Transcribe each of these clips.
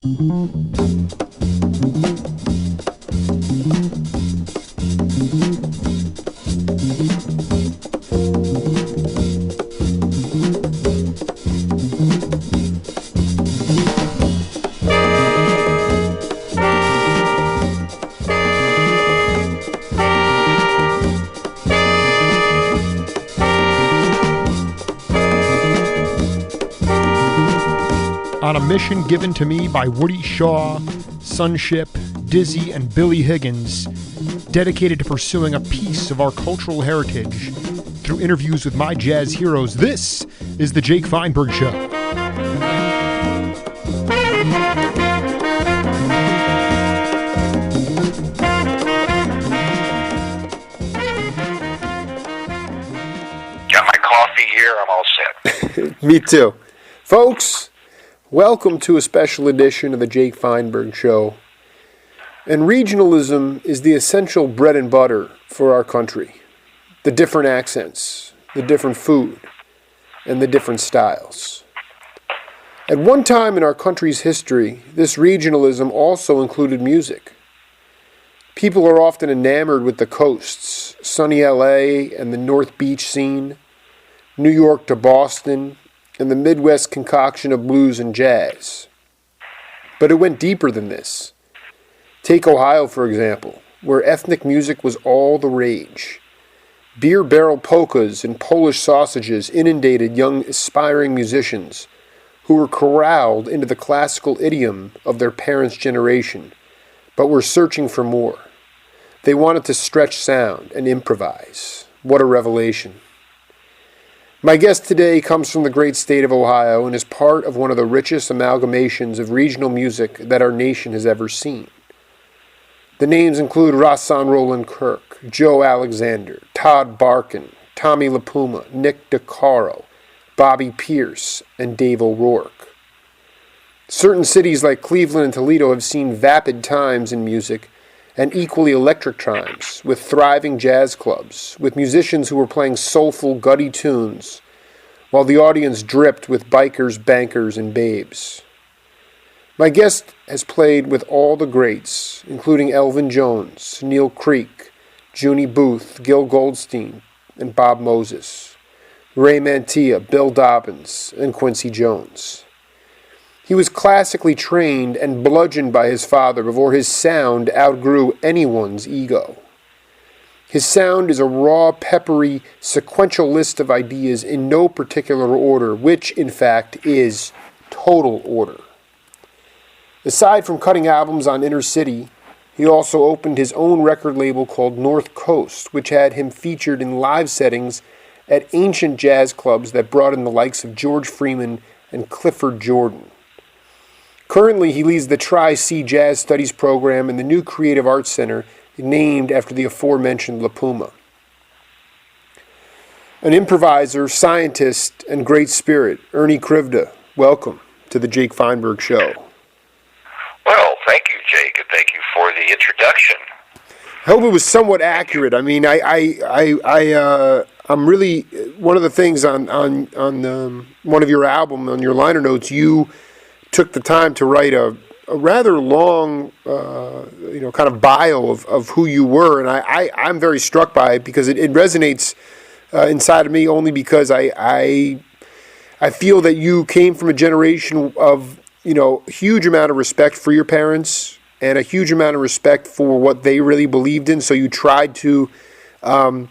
On a mission given to me by Woody Shaw, Sunship, Dizzy, and Billy Higgins, dedicated to pursuing a piece of our cultural heritage through interviews with my jazz heroes, this is The Jake Feinberg Show. Got my coffee here, I'm all set. Me too. Folks, welcome to a special edition of the Jake Feinberg Show. And regionalism is the essential bread and butter for our country. The different accents, the different food, and the different styles. At one time in our country's history, this regionalism also included music. People are often enamored with the coasts, sunny LA and the North Beach scene, New York to Boston, and the Midwest concoction of blues and jazz. But it went deeper than this. Take Ohio, for example, where ethnic music was all the rage. Beer barrel polkas and Polish sausages inundated young aspiring musicians who were corralled into the classical idiom of their parents' generation, but were searching for more. They wanted to stretch sound and improvise. What a revelation. My guest today comes from the great state of Ohio and is part of one of the richest amalgamations of regional music that our nation has ever seen. The names include Rahsaan Roland Kirk, Joe Alexander, Todd Barkin, Tommy LaPuma, Nick DeCaro, Bobby Pierce, and Dave O'Rourke. Certain cities like Cleveland and Toledo have seen vapid times in music and equally electric times, with thriving jazz clubs, with musicians who were playing soulful, gutty tunes, while the audience dripped with bikers, bankers, and babes. My guest has played with all the greats, including Elvin Jones, Neil Creek, Junie Booth, Gil Goldstein, and Bob Moses, Ray Mantilla, Bill Dobbins, and Quincy Jones. He was classically trained and bludgeoned by his father before his sound outgrew anyone's ego. His sound is a raw, peppery, sequential list of ideas in no particular order, which, in fact, is total order. Aside from cutting albums on Inner City, he also opened his own record label called North Coast, which had him featured in live settings at ancient jazz clubs that brought in the likes of George Freeman and Clifford Jordan. Currently, he leads the Tri-C Jazz Studies program in the new Creative Arts Center named after the aforementioned LaPuma. An improviser, scientist, and great spirit, Ernie Krivda, welcome to the Jake Feinberg Show. Well, thank you, Jake, and thank you for the introduction. I hope it was somewhat accurate. I mean, I'm really, one of the things on one of your album, on your liner notes, you took the time to write a rather long, kind of bio of who you were, and I'm very struck by it because it resonates inside of me only because I feel that you came from a generation of, huge amount of respect for your parents and a huge amount of respect for what they really believed in. So you tried to roll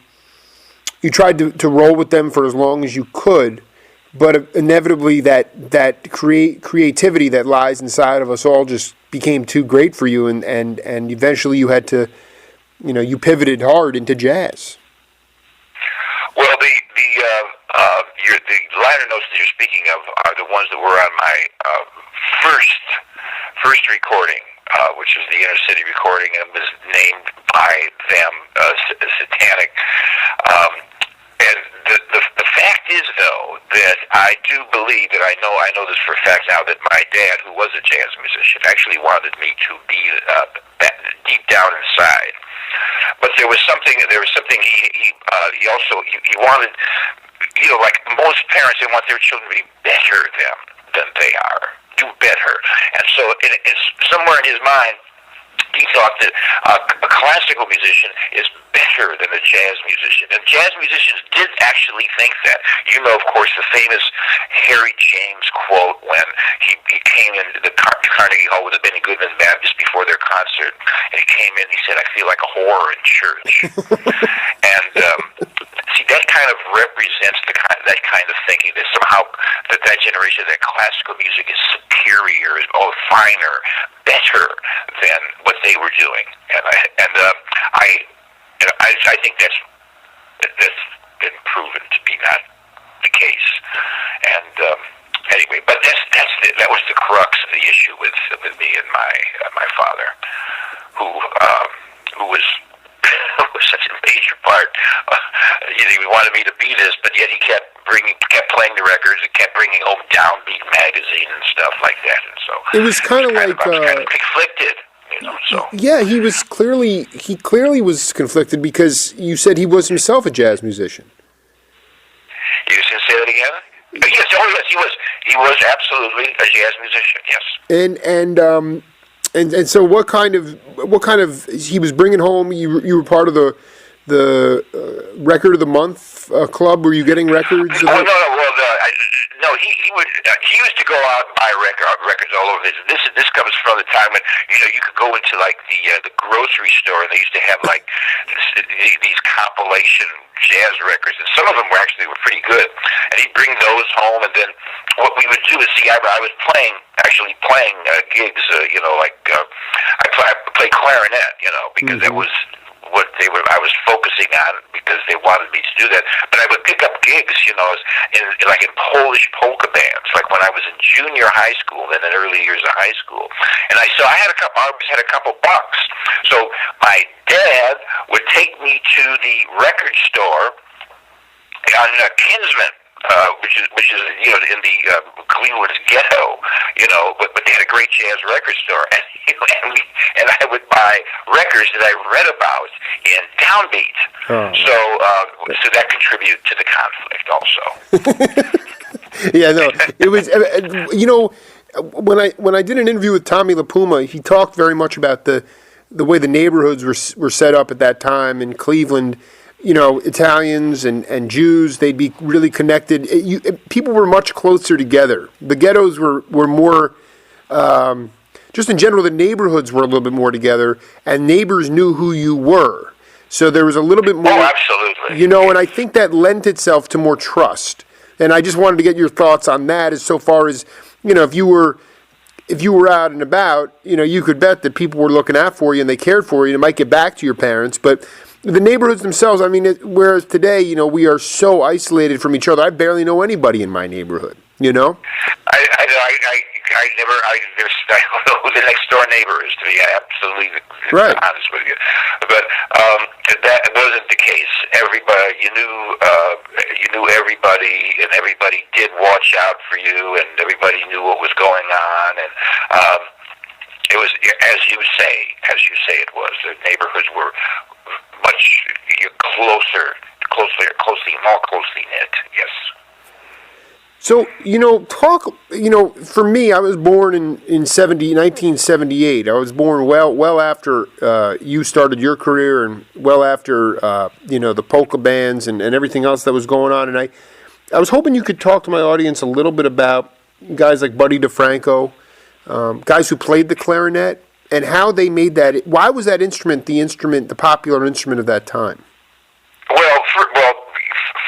with them for as long as you could. But inevitably, that creativity that lies inside of us all just became too great for you, and eventually you had to, you pivoted hard into jazz. Well, the liner notes that you're speaking of are the ones that were on my first recording, which is the Inner City recording, and was named by them Satanic. And the fact is, though, that I do believe that I know this for a fact now, that my dad, who was a jazz musician, actually wanted me to be deep down inside. But there was something he wanted, like most parents, they want their children to be better than they are, do better. And so it's somewhere in his mind, he thought that a classical musician is better than a jazz musician. And jazz musicians did actually think that. You know, of course, the famous Harry James quote when he came into the Carnegie Hall with the Benny Goodman Band just before their concert. And he came in and he said, "I feel like a whore in church." And see, that kind of represents that kind of thinking, that somehow that generation, that classical music is superior, is finer, better than what they were doing. And I think that's been proven to be not the case. And anyway, but that was the crux of the issue with me and my father, who was such a major part. He wanted me to be this, but yet he kept playing the records and kept bringing home Downbeat magazine and stuff like that. And so it was kind of like I was kind of conflicted. You know, so. Yeah, he clearly was conflicted, because you said he was himself a jazz musician. You can say that again? Yes, he was absolutely a jazz musician. Yes. And so what kind of he was bringing home? You were part of the record of the month club. Were you getting records? No. He used to go out and buy records all over. This comes from the time when you could go into like the grocery store, and they used to have like these compilation jazz records, and some of them were pretty good. And he'd bring those home, and then what we would do is I was playing gigs. I play clarinet, because that was what I was focusing on, because they wanted me to do that. But I would pick up gigs, in Polish polka bands, like when I was in junior high school, then in early years of high school. And I always had a couple bucks. So my dad would take me to the record store on Kinsman, which is in the Cleveland ghetto, but they had a great jazz record store, and I would buy records that I read about in Downbeat. So that contributed to the conflict also. Yeah, no, it was when I did an interview with Tommy LaPuma, he talked very much about the way the neighborhoods were set up at that time in Cleveland. Italians and Jews, they'd be really connected. People were much closer together. The ghettos were more, just in general, the neighborhoods were a little bit more together, and neighbors knew who you were. So there was a little bit more. Oh, absolutely. And I think that lent itself to more trust. And I just wanted to get your thoughts on that, as so far as, if you were out and about, you could bet that people were looking out for you and they cared for you, and it might get back to your parents, but the neighborhoods themselves, whereas today, we are so isolated from each other. I barely know anybody in my neighborhood, I don't know who the next door neighbor is, to be absolutely honest with you. But that wasn't the case. Everybody, you knew everybody, and everybody did watch out for you, and everybody knew what was going on, and it was, as you say it was. The neighborhoods were much more closely knit. Yes. So, for me, I was born in 1978. I was born well after you started your career, and well after, the polka bands and everything else that was going on. And I was hoping you could talk to my audience a little bit about guys like Buddy DeFranco, guys who played the clarinet, and how they made that. Why was that instrument the popular instrument of that time? Well,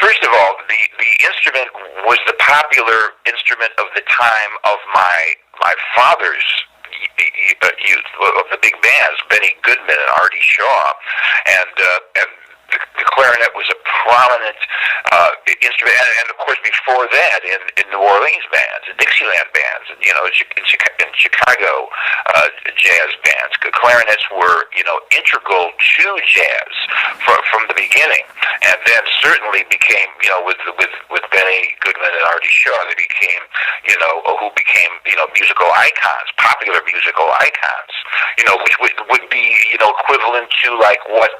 first of all, the instrument was the popular instrument of the time of my father's youth, of the big bands, Benny Goodman and Artie Shaw, and the clarinet was a prominent instrument, and of course before that in New Orleans bands, and Dixieland bands, and in Chicago jazz bands, clarinets were integral to jazz from the beginning, and then certainly became with Benny Goodman and Artie Shaw, they became who became musical icons, popular musical icons, which would be equivalent to like what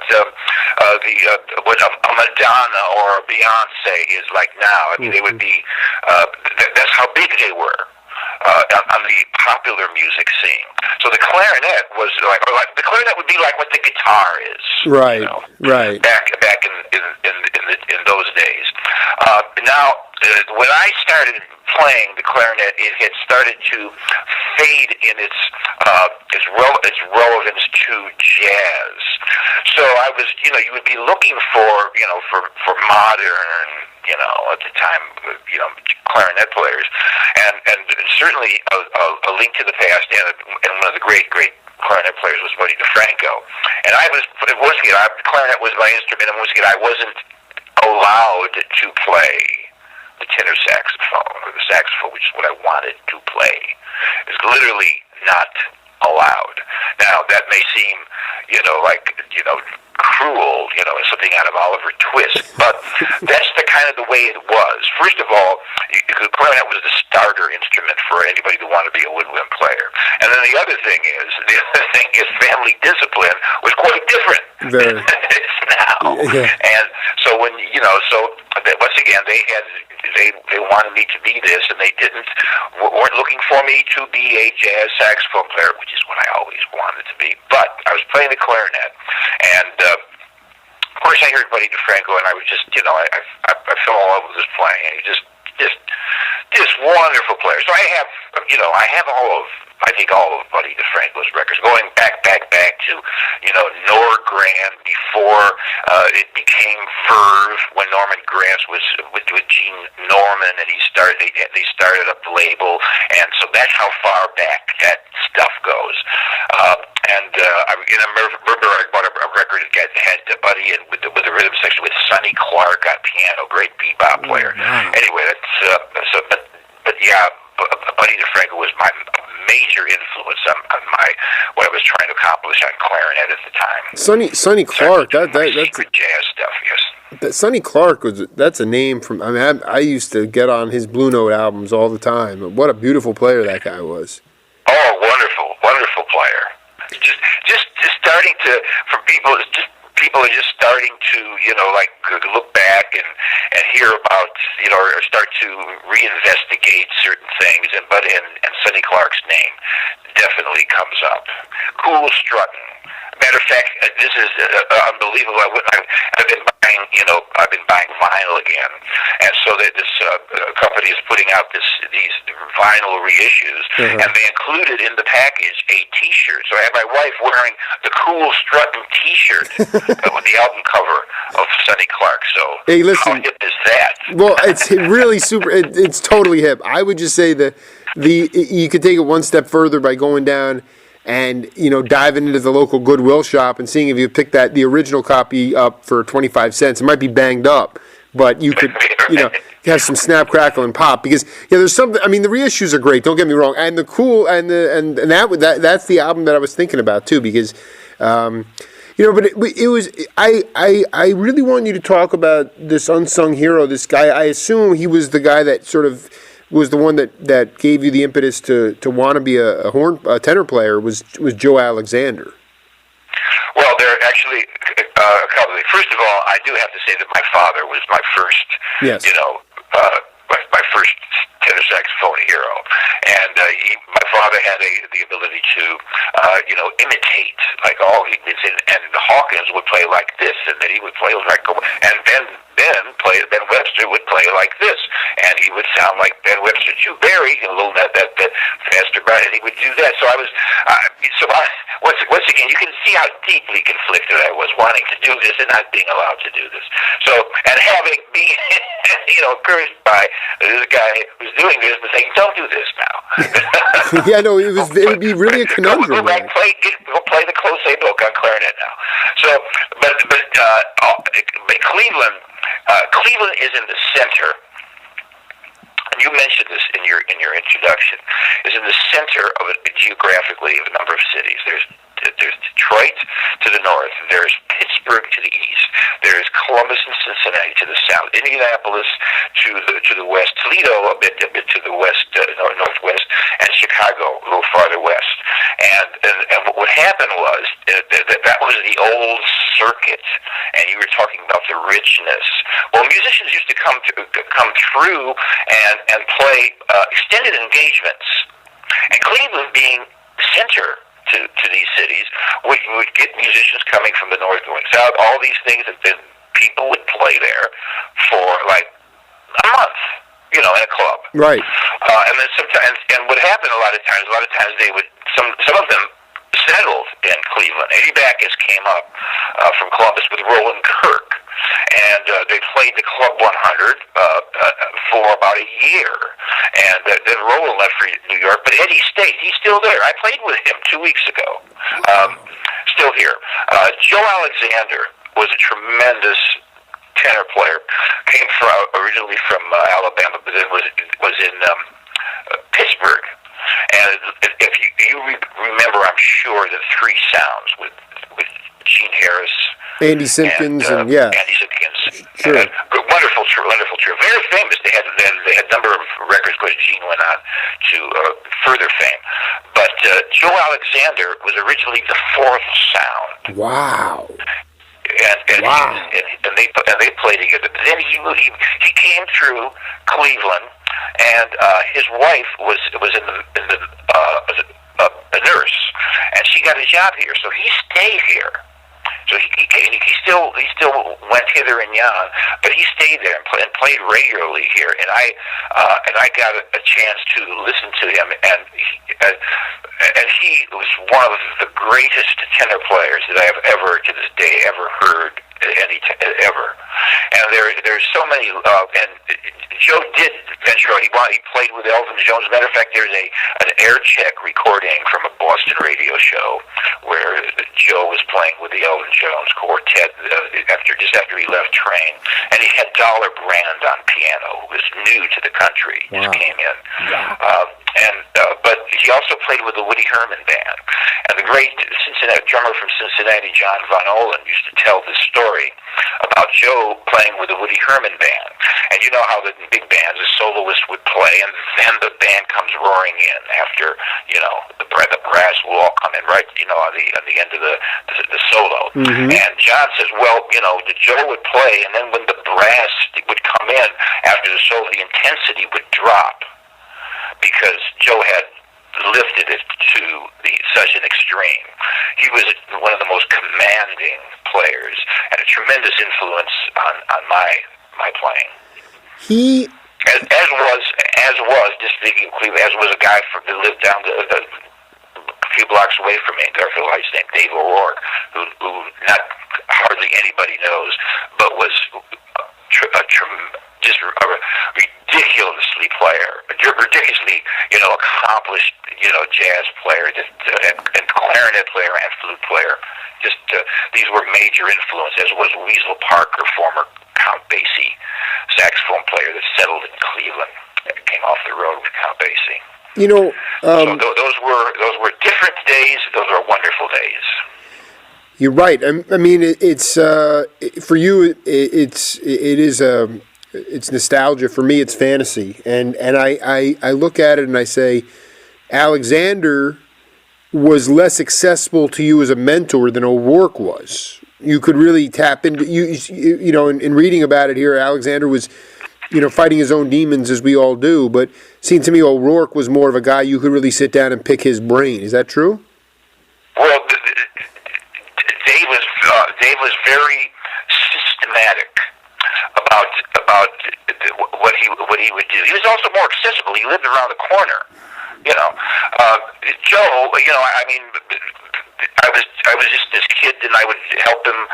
what a Madonna or a Beyonce is like now. I mean, they would be. That's how big they were. on the popular music scene. So the clarinet was like the clarinet would be like what the guitar is, right? You know, right. Back in those days. Now, when I started playing the clarinet, it had started to fade in its relevance to jazz. So I was, you would be looking for modern, at the time, clarinet players, and certainly a link to the past, and one of the great clarinet players was Buddy DeFranco. And once again, clarinet was my instrument, and once again, I wasn't allowed to play the tenor saxophone or the saxophone, which is what I wanted to play. It's literally not allowed. Now, that may seem, cruel, something out of Oliver Twist, but that's the kind of the way it was. First of all, the clarinet was the starter instrument for anybody who wanted to be a woodwind player. And then the other thing is family discipline was quite different than it is now. Yeah. And so once again, they wanted me to be this, and they weren't looking for me to be a jazz saxophone player, which is what I always wanted to be. But I was playing the clarinet, and of course I heard Buddy DeFranco, and I was just, I fell in love with his playing, and he just wonderful player. So I have all of Buddy DeFranco's records, going back to, Norgran before it became Verve, when Norman Granz was with Gene Norman, and they started up the label, and so that's how far back that stuff goes. I remember I bought a record that had Buddy and with the rhythm section with Sonny Clark on piano, great bebop player. Anyway, but yeah, Buddy DeFranco was my major influence on what I was trying to accomplish on clarinet at the time. Sonny Clark, that's secret jazz stuff, yes. Sonny Clark that's a name from. I mean, I used to get on his Blue Note albums all the time. What a beautiful player that guy was. Oh, wonderful player. Just starting to, for people are just starting to, look back and hear about, or start to reinvestigate certain things, and Sonny Clark's name definitely comes up. Cool strutting. Matter of fact, this is unbelievable. I've been buying vinyl again, and so that this company is putting out these vinyl reissues, and they included in the package a T-shirt. So I have my wife wearing the Cool Strutting T-shirt with the album cover of Sonny Clark. So hey, listen, how hip is that? Well, it's really super. It's totally hip. I would just say that you could take it one step further by going down and diving into the local Goodwill shop and seeing if you pick the original copy up for 25 cents. It might be banged up, but you could have some snap, crackle, and pop, because there's something. I mean, the reissues are great. Don't get me wrong, and the cool and that's the album that I was thinking about too, because. But it was. I really want you to talk about this unsung hero. This guy. I assume he was the guy that sort of was the one that gave you the impetus to want to be a tenor player. Was Joe Alexander? Well, there are actually a couple of things. First of all, I do have to say that my father was my first. Yes. My first tenor saxophone hero, and my father had the ability to, imitate like all he did, and Hawkins would play like this, and then he would play like, and Ben Webster would play like this, and he would sound like Ben Webster too, Barry, a little that faster, and he would do that. So once again, you can see how deeply conflicted I was, wanting to do this and not being allowed to do this. So, and having been, encouraged by this guy who's doing this, but saying, "Don't do this now." Yeah, no, it would be really a conundrum. Go play the Close book on clarinet now. So, but Cleveland is in the center. And you mentioned this in your introduction. Is in the center of it geographically of a number of cities. There's Detroit to the north. There's Pittsburgh to the east. There's Columbus and Cincinnati to the south. Indianapolis to the west. Toledo a bit to the west, northwest, and Chicago a little farther west. And what happened was that was the old circuit, and you were talking about the richness. Well, musicians used to come through and play extended engagements, and Cleveland being center to these cities would get musicians coming from the north going south. All these things, and then people would play there for like a month, in a club. Right. And then sometimes, and what happened a lot of times they would, some of them settled in Cleveland. Eddie Backus came up from Columbus with Roland Kirk, and they played the Club 100 for about a year. And then Roland left for New York, but Eddie stayed. He's still there. I played with him 2 weeks ago. Still here. Joe Alexander was a tremendous tenor player. Came originally from Alabama, but then was in Pittsburgh. And if you remember, I'm sure the Three Sounds with Gene Harris, Andy Simpkins, and Andy Simpkins. Sure. Wonderful trio. Very famous. They had a number of records because Gene went on to further fame. But Joe Alexander was originally the Fourth Sound. Wow. And they played together. But then he came through Cleveland, and his wife was a nurse, and she got a job here, so he stayed here. So he still went hither and yon, but he stayed there and played regularly here. And I got a chance to listen to him, and he was one of the greatest tenor players that I have ever to this day ever heard ever. And there's so many. And Joe did venture out. He played with Elvin Jones. As a matter of fact, there's an air check recording from a Boston radio show where Joe was playing with the Elvin Jones Quartet just after he left Train, and he had Dollar Brand on piano, who was new to the country. Wow. Just came in. Wow. But he also played with the Woody Herman Band. And the great drummer from Cincinnati, John Von Olen, used to tell this story about Joe playing with the Woody Herman Band. And you know how the big bands, the soloist would play, and then the band comes roaring in after, the brass will all come in right, on the end of the solo. Mm-hmm. And John says, the Joe would play, and then when the brass would come in after the solo, the intensity would drop, because Joe had lifted it to such an extreme. He was one of the most commanding players and a tremendous influence on my playing. He as was just thinking Cleveland, as was a guy that lived down a few blocks away from me in Garfield Heights named Dave O'Rourke, who not hardly anybody knows, but was just a ridiculously ridiculously accomplished jazz player, and clarinet player and flute player. Just these were major influences, as was Weasel Parker, former Count Basie saxophone player that settled in Cleveland, came off the road with Count Basie. So those were different days. Those are wonderful days. You're right. I mean, it's for you. It's nostalgia. For me, it's fantasy. And I look at it and I say, Alexander was less accessible to you as a mentor than O'Rourke was. You could really tap into in reading about it here. Alexander was, fighting his own demons, as we all do. But it seemed to me O'Rourke was more of a guy you could really sit down and pick his brain. Is that true? Well, Dave was very systematic about what he would do. He was also more accessible. He lived around the corner. Joe, I was just this kid, and I would help him.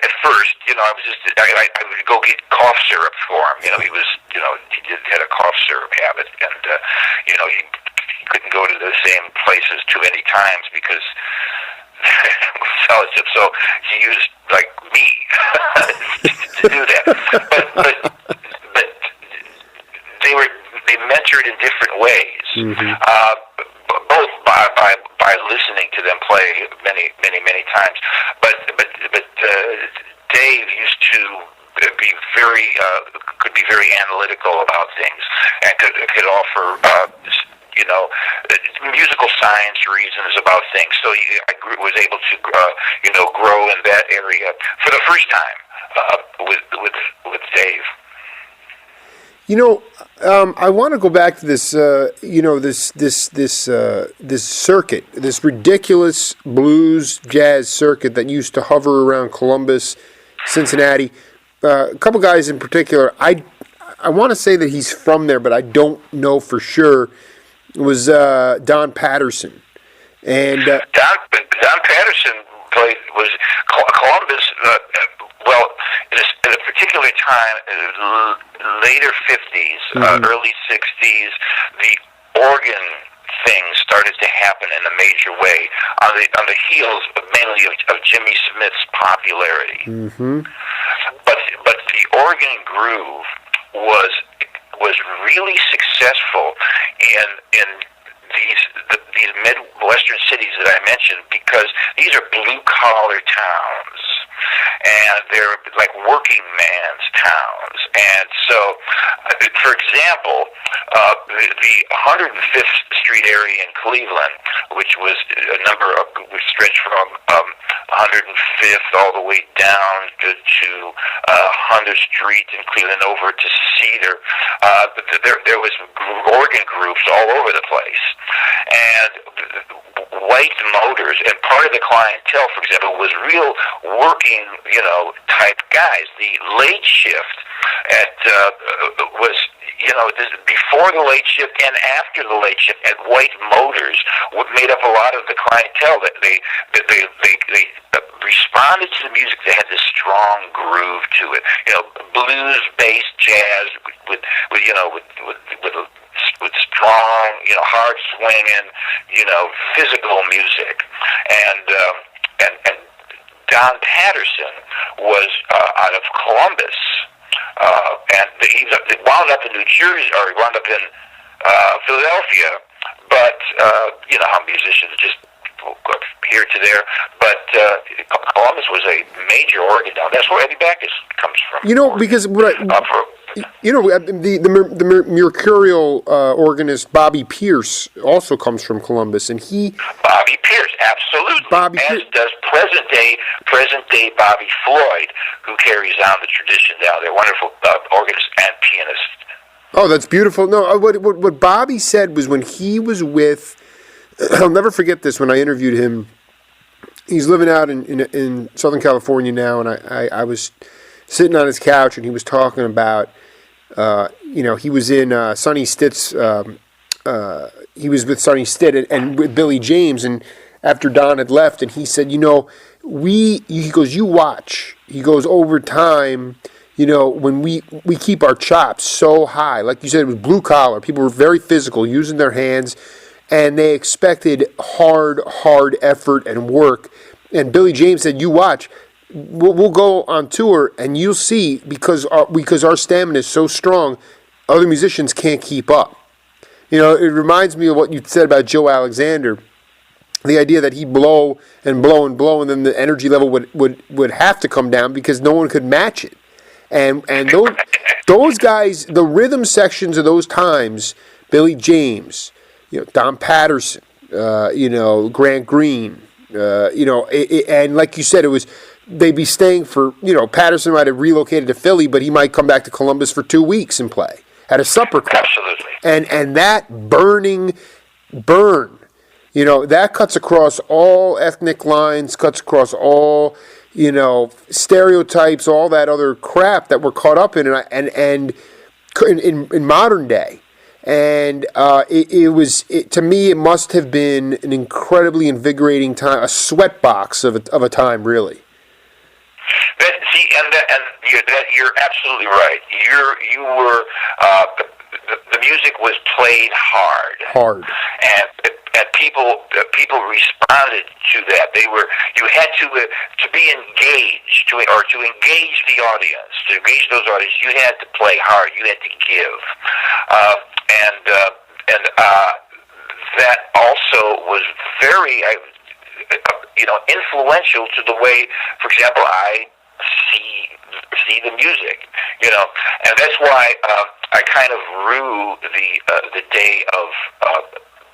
At first, I would go get cough syrup for him. He was, he had a cough syrup habit, and he couldn't go to the same places too many times because fellowship. So he used me to do that. But they mentored in different ways. Mm-hmm. Both by listening to them play many times. But Dave used to be could be very analytical about things, and could offer musical science reasons about things. So was able to, grow in that area for the first time with Dave. I want to go back to this, this circuit, this ridiculous blues jazz circuit that used to hover around Columbus, Cincinnati. A couple guys in particular. I want to say that he's from there, but I don't know for sure. It was Don Patterson, and Don Patterson was Columbus. In a particular time, later 50s, early 60s, the organ thing started to happen in a major way on the heels mainly of Jimmy Smith's popularity. Mm-hmm. But the organ groove was really successful in these Midwestern cities that I mentioned, because these are blue-collar towns, and they're like working man's towns. And so, for example, the 105th Street area in Cleveland, which was which stretched from 105th all the way down to 100th Street in Cleveland over to Cedar, there was organ groups all over the place. And White Motors, and part of the clientele, for example, was real working, type guys. The late shift was, before the late shift and after the late shift at White Motors made up a lot of the clientele. That they responded to the music that had this strong groove to it. Blues-based jazz with strong, hard swinging, physical music, and Don Patterson was out of Columbus, and he wound up in New Jersey, or he wound up in Philadelphia. But you know how musicians just go here to there. But Columbus was a major organ town. That's where Eddie Backus comes from. Because the mercurial organist Bobby Pierce also comes from Columbus, and Bobby Pierce, absolutely, as does present day Bobby Floyd, who carries on the tradition down there. Wonderful organist and pianist. Oh, that's beautiful. No, what Bobby said was when he was with, I'll never forget this, when I interviewed him. He's living out in Southern California now, and I was sitting on his couch, and he was talking about, he was in Sonny Stitt's, he was with Sonny Stitt and with Billy James, and after Don had left, and he said, he goes, you watch. He goes, over time, when we keep our chops so high, like you said, it was blue collar. People were very physical, using their hands, and they expected hard effort and work. And Billy James said, you watch. We'll go on tour, and you'll see, because our stamina is so strong, other musicians can't keep up. It reminds me of what you said about Joe Alexander. The idea that he'd blow and blow and blow, and then the energy level would have to come down because no one could match it. And those guys, the rhythm sections of those times, Billy James, Don Patterson, Grant Green, and like you said, they'd be staying for, Patterson might have relocated to Philly, but he might come back to Columbus for 2 weeks and play at a supper club. Absolutely. And that burn, that cuts across all ethnic lines, cuts across all, stereotypes, all that other crap that we're caught up in, and in modern day. And to me, it must have been an incredibly invigorating time, a sweatbox of a time, really. You're absolutely right. You were the music was played hard, and people responded to that. You had to be engaged, to engage the audience. To engage those audience, you had to play hard. You had to give, and that also was very influential to the way, for example, I see the music, and that's why I kind of rue the day of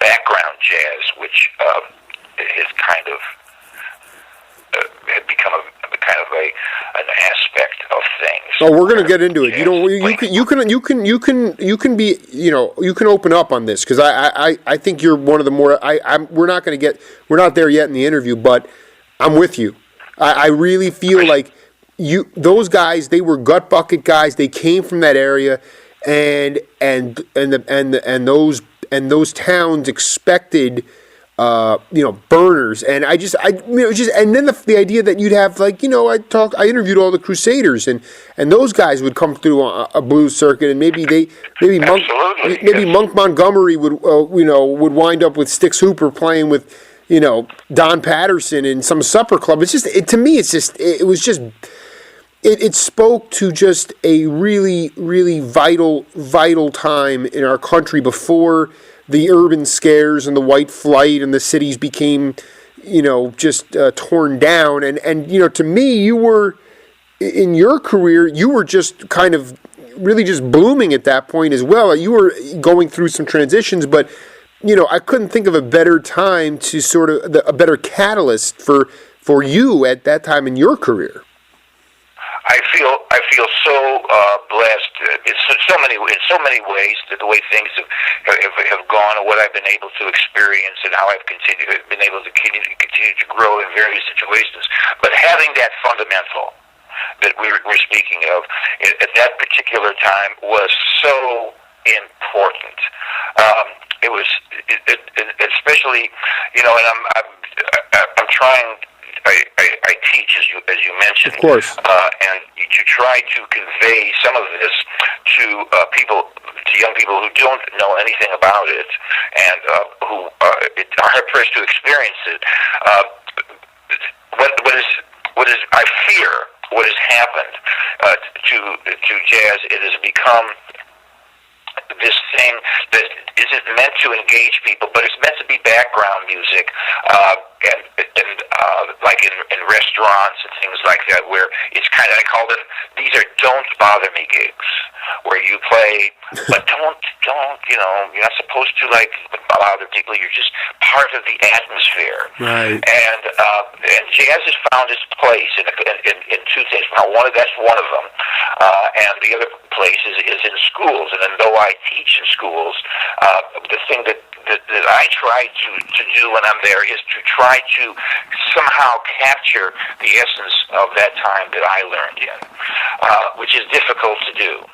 background jazz, which is kind of had become an aspect of things. Oh, we're going to get into it. You can be, you can open up on this, because I think you're one of the more, we're not there yet in the interview, but I'm with you. I really feel like those guys, they were gut bucket guys. They came from that area, and those towns expected, burners, and and then the idea that you'd have, like, I interviewed all the Crusaders, and those guys would come through a blues circuit, and maybe Monk Montgomery would wind up with Stix Hooper playing with, Don Patterson in some supper club. It's just, to me, it spoke to just a really, really vital time in our country before the urban scares and the white flight and the cities became, just torn down. And to me, you were, in your career, you were just kind of really just blooming at that point as well. You were going through some transitions, but, I couldn't think of a better time to sort of, a better catalyst for you at that time in your career. I feel so blessed in so many ways, the way things have gone, and what I've been able to experience, and how I've been able to continue to grow in various situations. But having that fundamental that we're speaking of at that particular time was so important. It was, especially, and I'm trying. I teach, as you mentioned, of course, and to try to convey some of this to young people who don't know anything about it, and who are hard-pressed to experience it. What is I fear what has happened to jazz. It has become this thing that isn't meant to engage people, but it's meant to be background music, and like in restaurants and things like that, where it's kind of, I call them, these are don't bother me gigs, where you play, but don't, you're not supposed to, like, bother people. You're just part of the atmosphere. Right. And jazz has found its place in two things. Now, that's one of them, and the other place is in schools. And then though I teach in schools, the thing that I try to do when I'm there is to try to somehow capture the essence of that time that I learned in, which is difficult to do.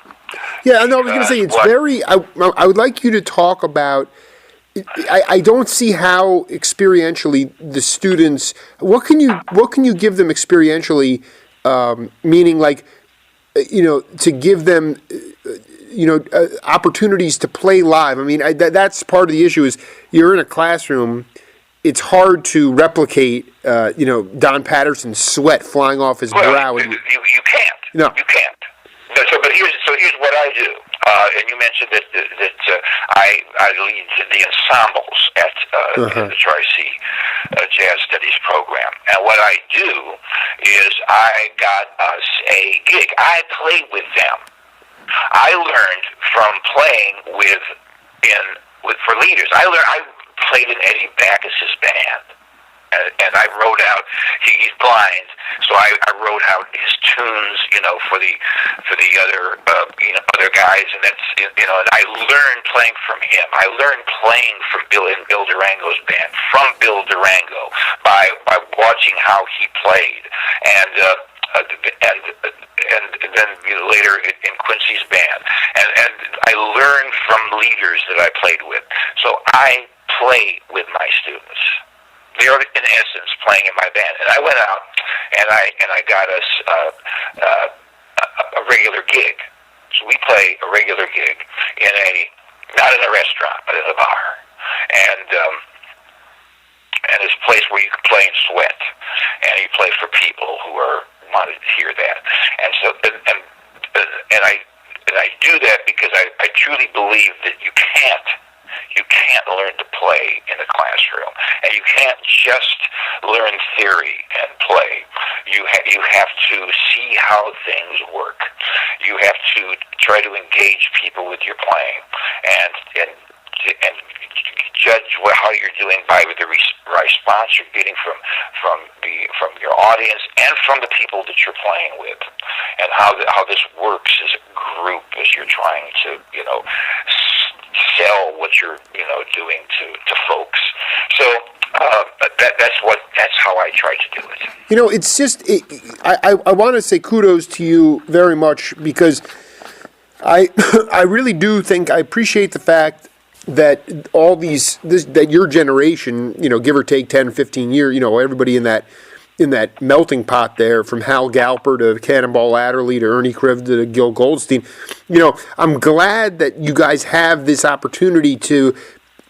Yeah, no, I was going to say, it's very, I would like you to talk about, I don't see how experientially the students, what can you give them experientially, meaning, like, to give them, opportunities to play live. I mean, that's part of the issue, is you're in a classroom. It's hard to replicate, Don Patterson's sweat flying off his brow. You can't. No. You can't. No, but here's what I do. And you mentioned that I lead the ensembles at the Tri-C Jazz Studies program. And what I do is I got us a gig. I played with them. I learned from playing for leaders. I played in Eddie Backus's band, and I wrote out. He's blind, so I wrote out his tunes, for the other other guys, and that's and I learned playing from him. I learned playing from Bill Durango's band, from Bill Durango, by watching how he played, and then later in Quincy's band, and I learned from leaders that I played with. So I play with my students. They're in essence playing in my band, and I went out and I got us a regular gig. So we play a regular gig not in a restaurant, but in a bar, and it's a place where you can play and sweat, and you play for people who wanted to hear that, and so and I do that because I truly believe that you can't learn to play in a classroom, and you can't just learn theory and play. You have to see how things work. You have to try to engage people with your playing, and judge how you're doing by the response you're getting from your audience and from the people that you're playing with, and how this works as a group as you're trying to sell what you're doing to folks. So that's how I try to do it. It's just I want to say kudos to you very much, because I really do think I appreciate the fact that that your generation, give or take 10, 15 years, everybody in that melting pot there, from Hal Galper to Cannonball Adderley to Ernie Krivda to Gil Goldstein, I'm glad that you guys have this opportunity to,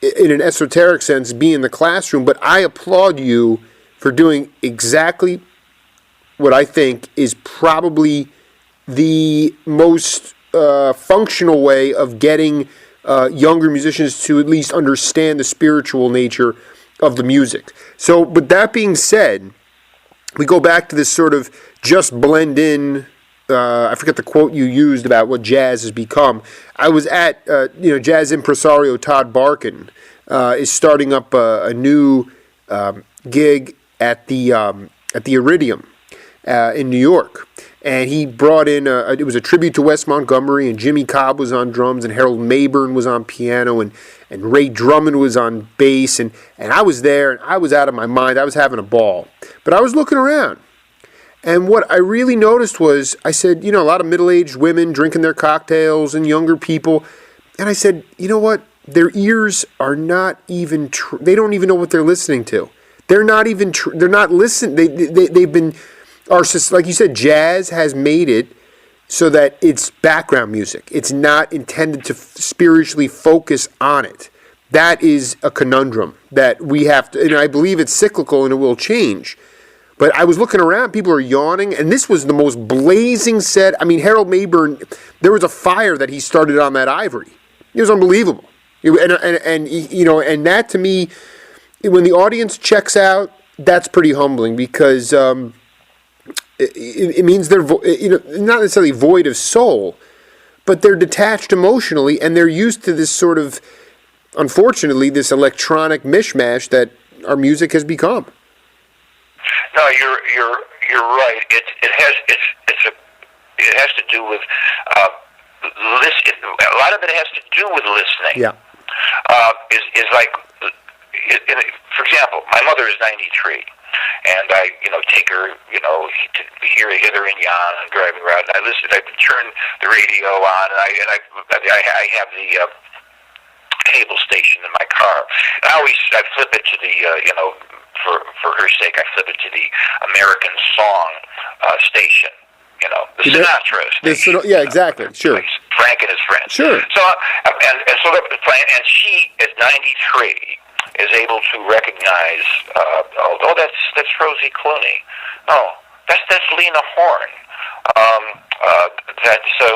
in an esoteric sense, be in the classroom, but I applaud you for doing exactly what I think is probably the most functional way of getting younger musicians to at least understand the spiritual nature of the music. So, but that being said, we go back to this sort of just blend in. I forget the quote you used about what jazz has become. I was at, jazz impresario Todd Barkin is starting up a new gig at the Iridium in New York. And he brought in, it was a tribute to Wes Montgomery, and Jimmy Cobb was on drums, and Harold Mayburn was on piano, and Ray Drummond was on bass, and I was there, and I was out of my mind. I was having a ball. But I was looking around, and what I really noticed was, I said, a lot of middle-aged women drinking their cocktails and younger people, and I said, you know what? Their ears are not even, they don't even know what they're listening to. They're not even, they're not listening, they've been... like you said, jazz has made it so that it's background music. It's not intended to spiritually focus on it. That is a conundrum that we have to, and I believe it's cyclical and it will change. But I was looking around, people are yawning, and this was the most blazing set. I mean, Harold Mayburn, there was a fire that he started on that ivory. It was unbelievable. And that to me, when the audience checks out, that's pretty humbling, because it means they're not necessarily void of soul, but they're detached emotionally, and they're used to this sort of, unfortunately, this electronic mishmash that our music has become. No, you're right. It has to do with listen. A lot of it has to do with listening. Yeah. Is like, for example, my mother is 93. And I, take her, to hither and yon and driving around. And I turn the radio on, and I have the cable station in my car. And I flip it to the, for her sake, I flip it to the American Song station. The Sinatra station. Yeah, exactly. Sure. Frank and his friends. Sure. So, and she is 93. Is able to recognize, that's Rosie Clooney. Oh, that's Lena Horne.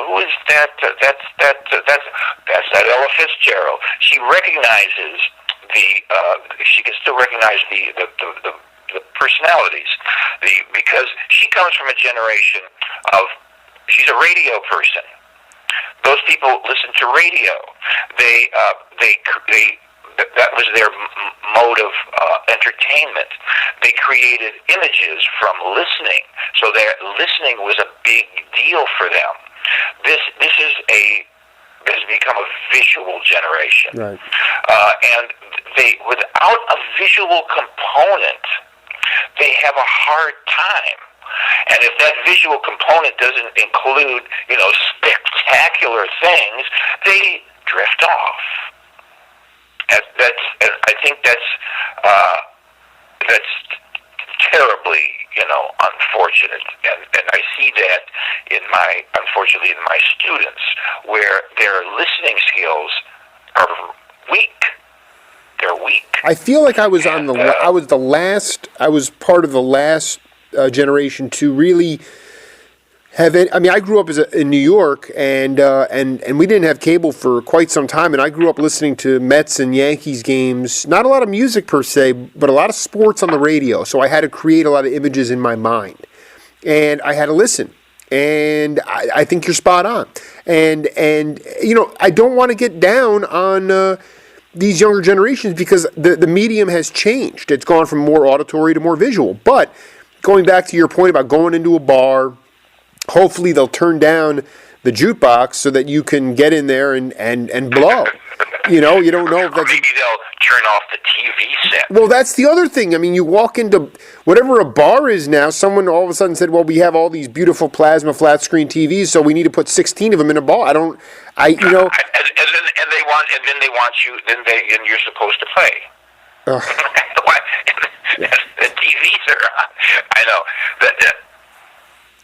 Who is that? That's that Ella Fitzgerald. She recognizes she can still recognize the personalities, because she comes from a generation of, she's a radio person. Those people listen to radio. That was their mode of entertainment. They created images from listening, so their listening was a big deal for them. This has become a visual generation, right? And without a visual component, they have a hard time. And if that visual component doesn't include, spectacular things, they drift off. I think that's terribly, unfortunate, and I see that unfortunately in my students, where their listening skills are weak. They're weak. I feel like I was I was part of the last generation to really have it. I mean, I grew up in New York, and we didn't have cable for quite some time, and I grew up listening to Mets and Yankees games. Not a lot of music per se, but a lot of sports on the radio. So I had to create a lot of images in my mind, and I had to listen. And I think you're spot on. And I don't want to get down on these younger generations because the medium has changed. It's gone from more auditory to more visual. But going back to your point about going into a bar, hopefully they'll turn down the jukebox so that you can get in there and blow. You don't know if that's... Maybe they'll turn off the TV set. Well, that's the other thing. I mean, you walk into whatever a bar is now, someone all of a sudden said, well, we have all these beautiful plasma flat screen TVs, so we need to put 16 of them in a bar. And then you're supposed to play. The TVs are on. I know.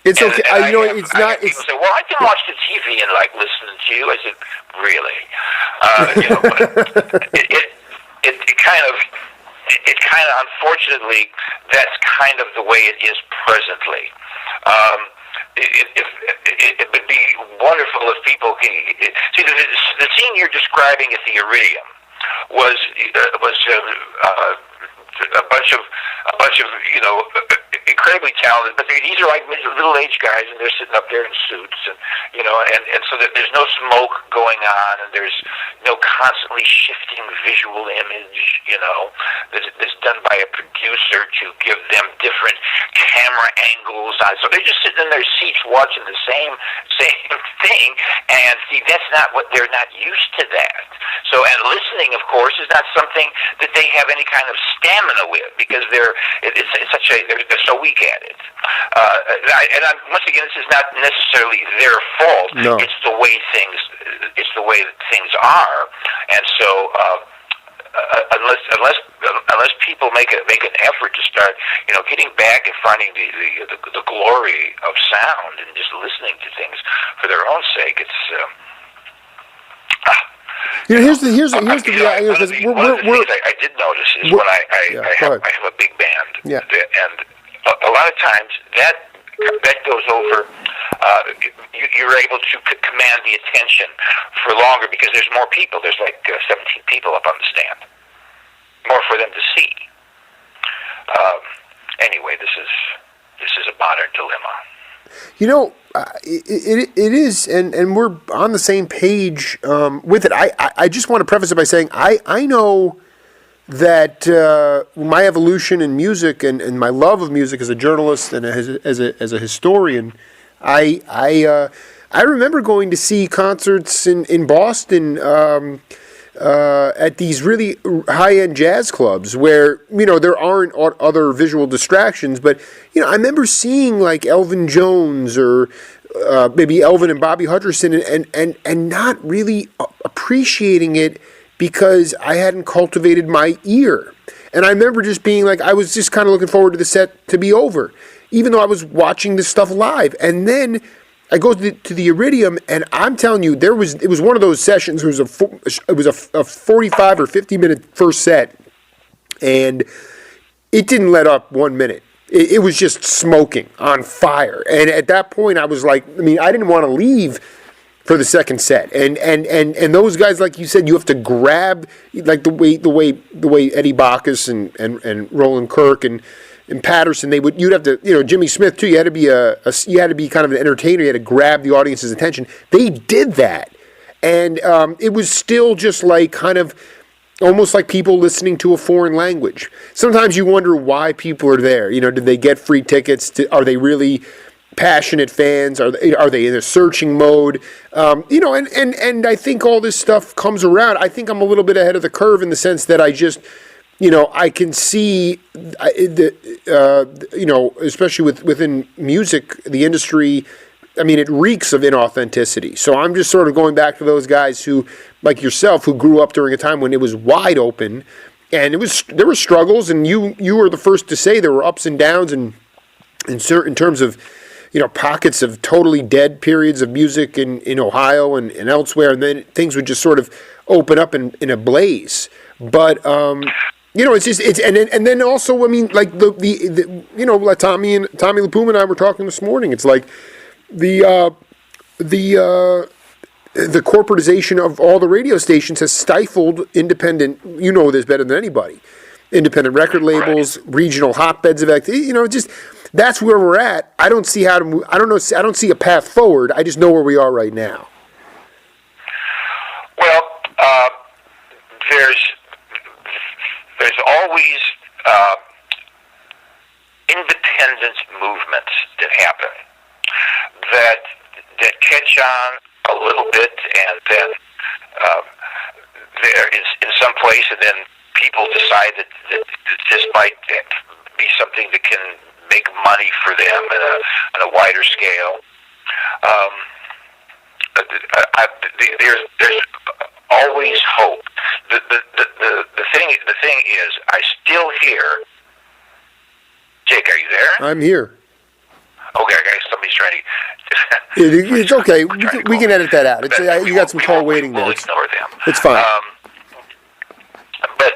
It's okay. It's not. People say, "Well, I can watch the TV and listen to you." I said, "Really?" But it kind of, unfortunately, that's kind of the way it is presently. It would be wonderful if people can see the scene you're describing at the Iridium was a bunch of incredibly talented, but these are like middle-aged guys, and they're sitting up there in suits, and so that there's no smoke going on, and there's no constantly shifting visual image, that's done by a producer to give them different camera angles. So they're just sitting in their seats watching the same thing, and see, that's not what they're not used to that. So, and listening, of course, is not something that they have any kind of stamina with because they're so weak at it. Once again, this is not necessarily their fault. No. It's the way things are, and so unless people make an effort to start, getting back and finding the glory of sound and just listening to things for their own sake, it's. Here's the reality. One of the things I did notice is when I have a big band, and a lot of times that goes over. You're able to command the attention for longer because there's more people. There's like 17 people up on the stand, more for them to see. Anyway, this is a modern dilemma. It is, and we're on the same page with it. I just want to preface it by saying I know that my evolution in music and my love of music as a journalist and as a historian, I remember going to see concerts in Boston at these really high-end jazz clubs where, there aren't other visual distractions. But, I remember seeing like Elvin Jones or maybe Elvin and Bobby Hutcherson and not really appreciating it because I hadn't cultivated my ear. And I remember just being like, I was just kind of looking forward to the set to be over, even though I was watching this stuff live. And then I go to the Iridium, and I'm telling you, it was one of those sessions where it was a 45 or 50-minute first set, and it didn't let up 1 minute. It was just smoking, on fire. And at that point, I was like, I didn't want to leave for the second set. And those guys, like you said, you have to grab, like the way Eddie Bacchus and Roland Kirk and Patterson, you'd have to, Jimmy Smith too. You had to be kind of an entertainer. You had to grab the audience's attention. They did that, and it was still just like kind of almost like people listening to a foreign language. Sometimes you wonder why people are there. Did they get free tickets? Are they really passionate fans? Are they in a searching mode? And I think all this stuff comes around. I think I'm a little bit ahead of the curve in the sense that I just. I can see, especially within music, the industry, it reeks of inauthenticity. So I'm just sort of going back to those guys who, like yourself, who grew up during a time when it was wide open, and there were struggles, and you were the first to say there were ups and downs, and in terms of, pockets of totally dead periods of music in Ohio and elsewhere, and then things would just sort of open up in a blaze. But and then also, like like Tommy LaPuma and I were talking this morning. It's like the corporatization of all the radio stations has stifled independent. You know this better than anybody. Independent record labels, regional hotbeds of activity. Just that's where we're at. I don't see how to move. I don't see a path forward. I just know where we are right now. Well. there's always independent movements that happen that catch on a little bit, and then there is in some place, and then people decide that this might be something that can make money for them on a wider scale. There's always hope. The thing is, I still hear. Jake, are you there? I'm here. Okay, guys, somebody's trying to. It's okay. We can edit that out. You got some call waiting there. We'll ignore them. It's fine. But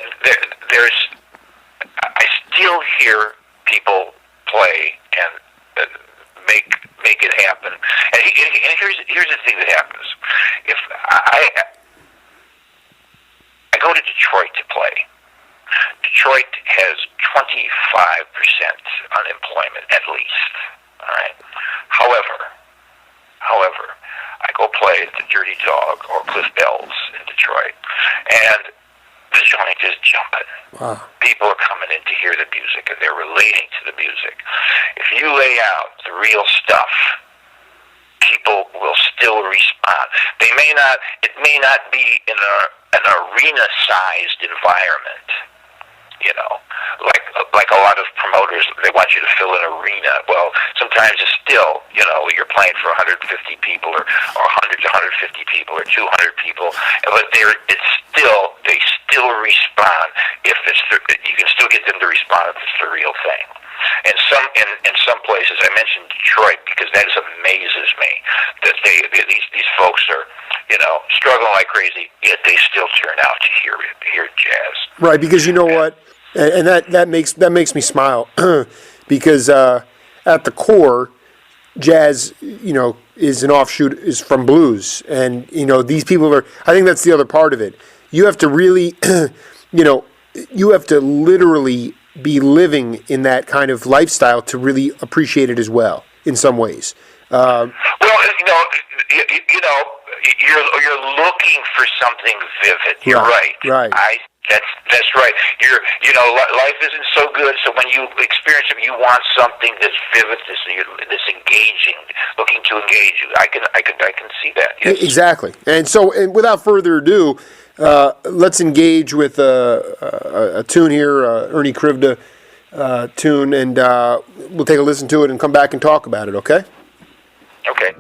I still hear people play and make it happen. And here's the thing that happens. If I go to Detroit to play, Detroit has 25% unemployment at least. All right. However, I go play at the Dirty Dog or Cliff Bell's in Detroit, and the joint is jumping. Wow. People are coming in to hear the music, and they're relating to the music. If you lay out the real stuff, people will still respond. It may not be in an arena-sized environment. You know, like a lot of promoters, they want you to fill an arena. Well, sometimes it's still, you're playing for 150 people or 100 to 150 people or 200 people, but they still respond if you can still get them to respond if it's the real thing. And in some places, I mentioned Detroit because that just amazes me that these folks are, struggling like crazy, yet they still turn out to hear jazz. Right, because you know what, and that makes me smile because at the core, jazz, is an offshoot is from blues, and these people are. I think that's the other part of it. You have to really, you have to literally be living in that kind of lifestyle to really appreciate it as well. In some ways. Well, you're looking for something vivid. You're right. Right. That's right. Life isn't so good, so when you experience it, you want something that's vivid, that's engaging, looking to engage you. I can see that. Yes. Exactly. And so, without further ado, let's engage with a tune here, Ernie Krivda tune, and we'll take a listen to it and come back and talk about it. Okay? Okay.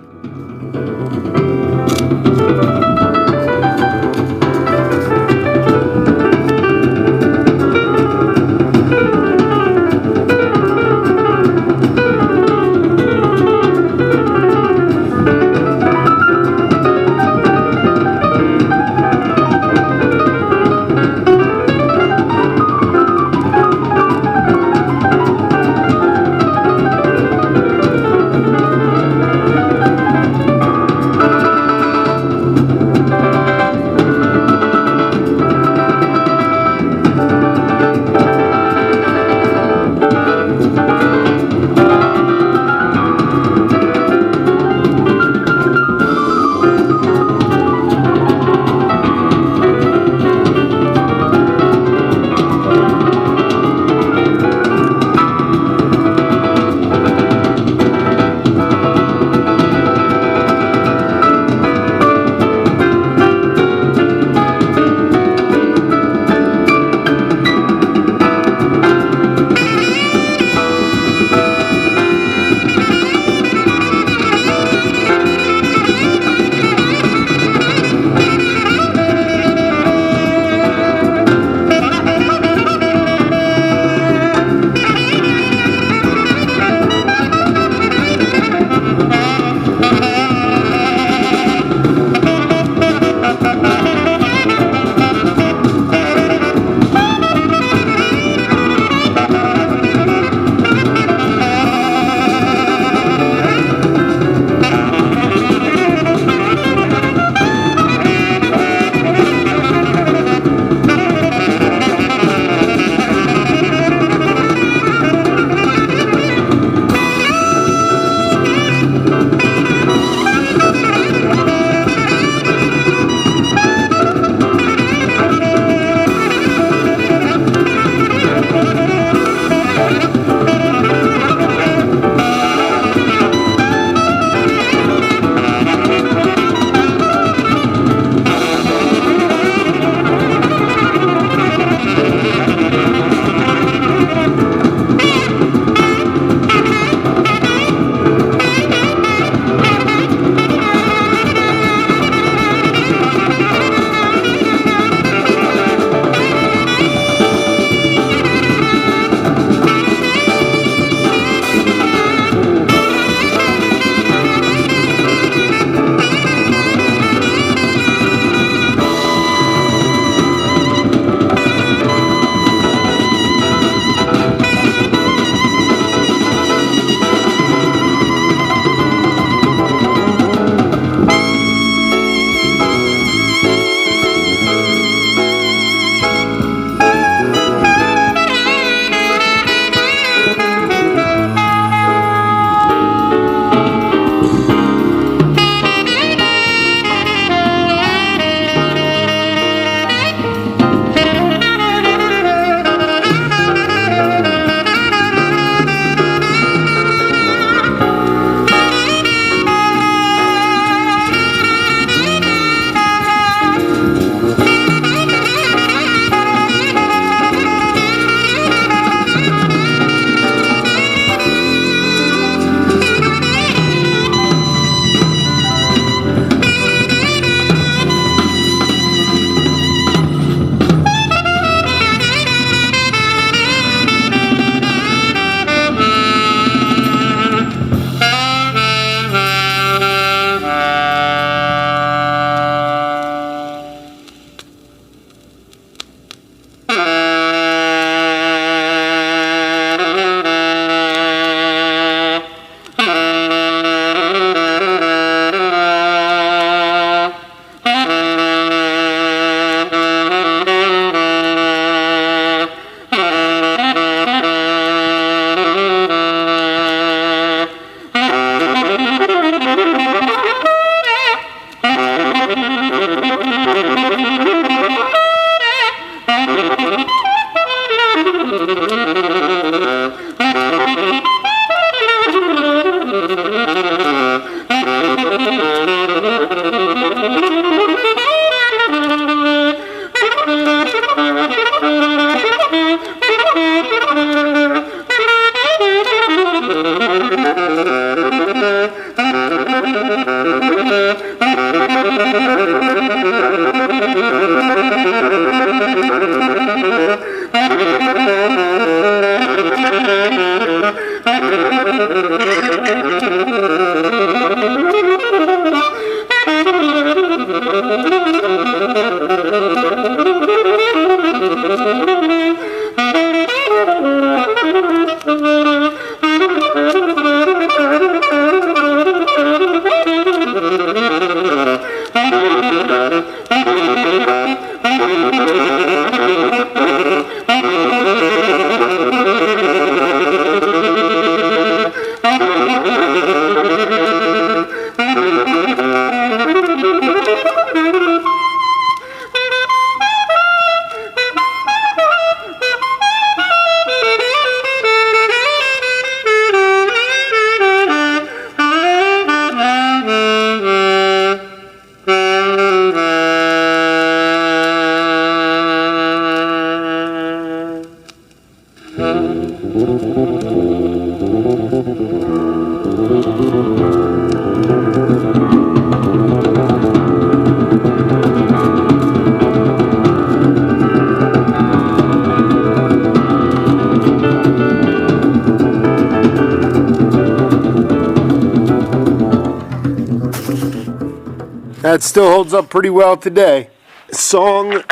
That still holds up pretty well today. Song of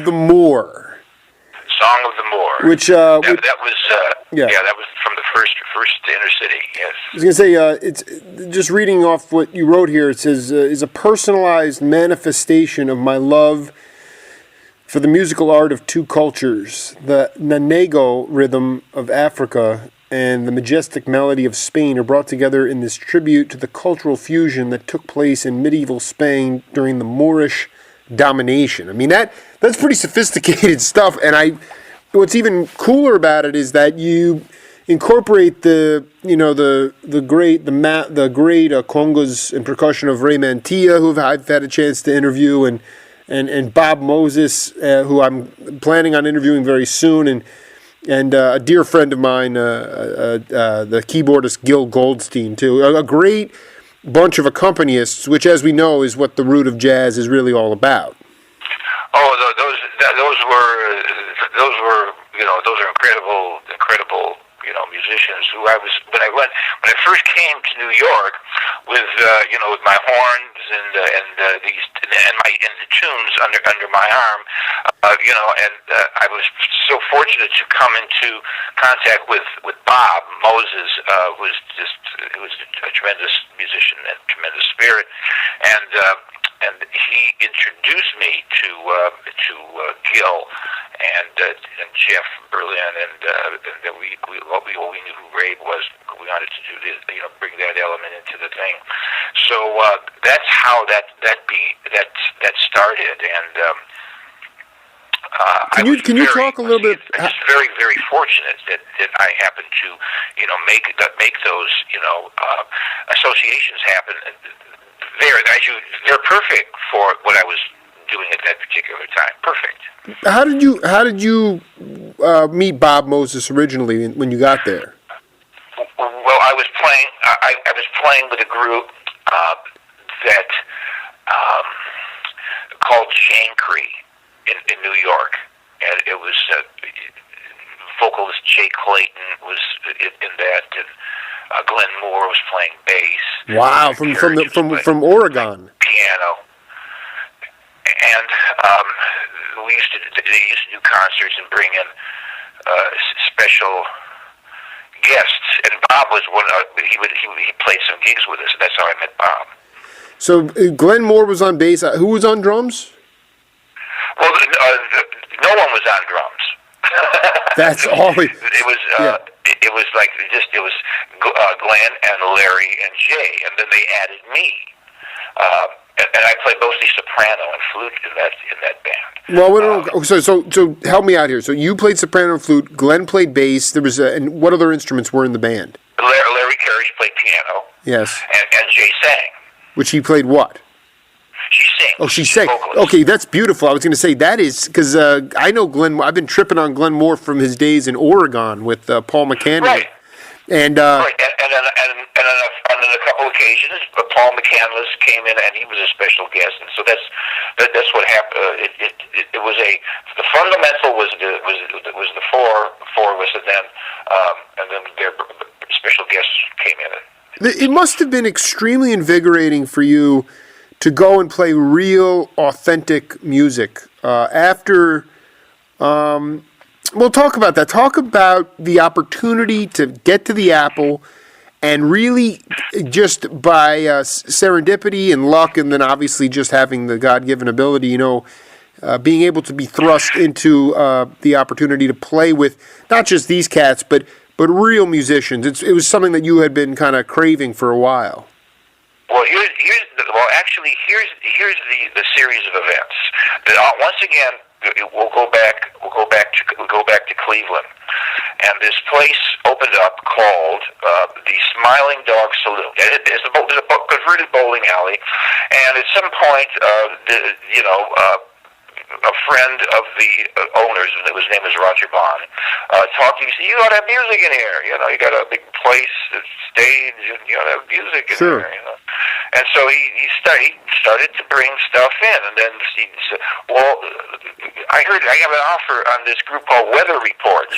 the Moor. Song of the Moor. Which that was from the first inner city. Yes. I was gonna say it's just reading off what you wrote here. It says is a personalized manifestation of my love for the musical art of two cultures, the Nanego rhythm of Africa and the majestic melody of Spain are brought together in this tribute to the cultural fusion that took place in medieval Spain during the Moorish domination. I mean, that's pretty sophisticated stuff, and what's even cooler about it is that you incorporate the great congas and percussion of Ray Mantilla, who I've had a chance to interview, and Bob Moses, who I'm planning on interviewing very soon, and a dear friend of mine, the keyboardist Gil Goldstein, too. A great bunch of accompanists, which, as we know, is what the root of jazz is really all about. Oh, those were those are incredible musicians who when I first came to New York with with my horns and the tunes under my arm, I was so fortunate to come into contact with Bob Moses, who was a tremendous musician and tremendous spirit, and he introduced me to Gil and Jeff Berlin, and then we knew who Ray was. We wanted to do this, bring that element into the thing. So that's how that started, and can you talk a little bit? I'm just very, very fortunate that I happened to make those associations happen. They're perfect for what I was doing at that particular time. Perfect. How did you meet Bob Moses originally when you got there? Well, I was playing with a group that called Jankry in New York, and it was vocalist Jay Clayton was in that, and Glenn Moore was playing bass. Wow, from Oregon. Piano, and they used to do concerts and bring in special guests, and Bob was one. He played some gigs with us, and that's how I met Bob. So Glenn Moore was on bass. Who was on drums? Well, no one was on drums. That's always. It was. It was like it was Glenn and Larry and Jay, and then they added me. and I played mostly soprano and flute in that band. Well, so help me out here. So you played soprano and flute. Glenn played bass. There was and what other instruments were in the band? Larry Carriage played piano. Yes. And Jay sang. Which he played what? She sings. Oh, she sang. Vocalist. Okay, that's beautiful. I was going to say that is because I know Glenn. I've been tripping on Glenn Moore from his days in Oregon with Paul McCann. Right. And right. And on a couple occasions, Paul McCandless came in, and he was a special guest, and so that's what happened. It was the fundamental was the four of us, and then their special guests came in. It must have been extremely invigorating for you to go and play real, authentic music after. We'll talk about that. Talk about the opportunity to get to the Apple and really just by serendipity and luck, and then obviously just having the God-given ability, being able to be thrust into the opportunity to play with not just these cats, but real musicians. It was something that you had been kind of craving for a while. Well, here's the series of events. Once again, we'll go back to Cleveland, and this place opened up called the Smiling Dog Saloon. It's a converted bowling alley, and at some point, a friend of the owners, and his name is Roger Bond, talked to me. He said, "You ought to have music in here. You got a big place, a stage, and you ought to have music in Sure. here." And so he started to bring stuff in, and then he said, "Well, I heard I have an offer on this group called Weather Report.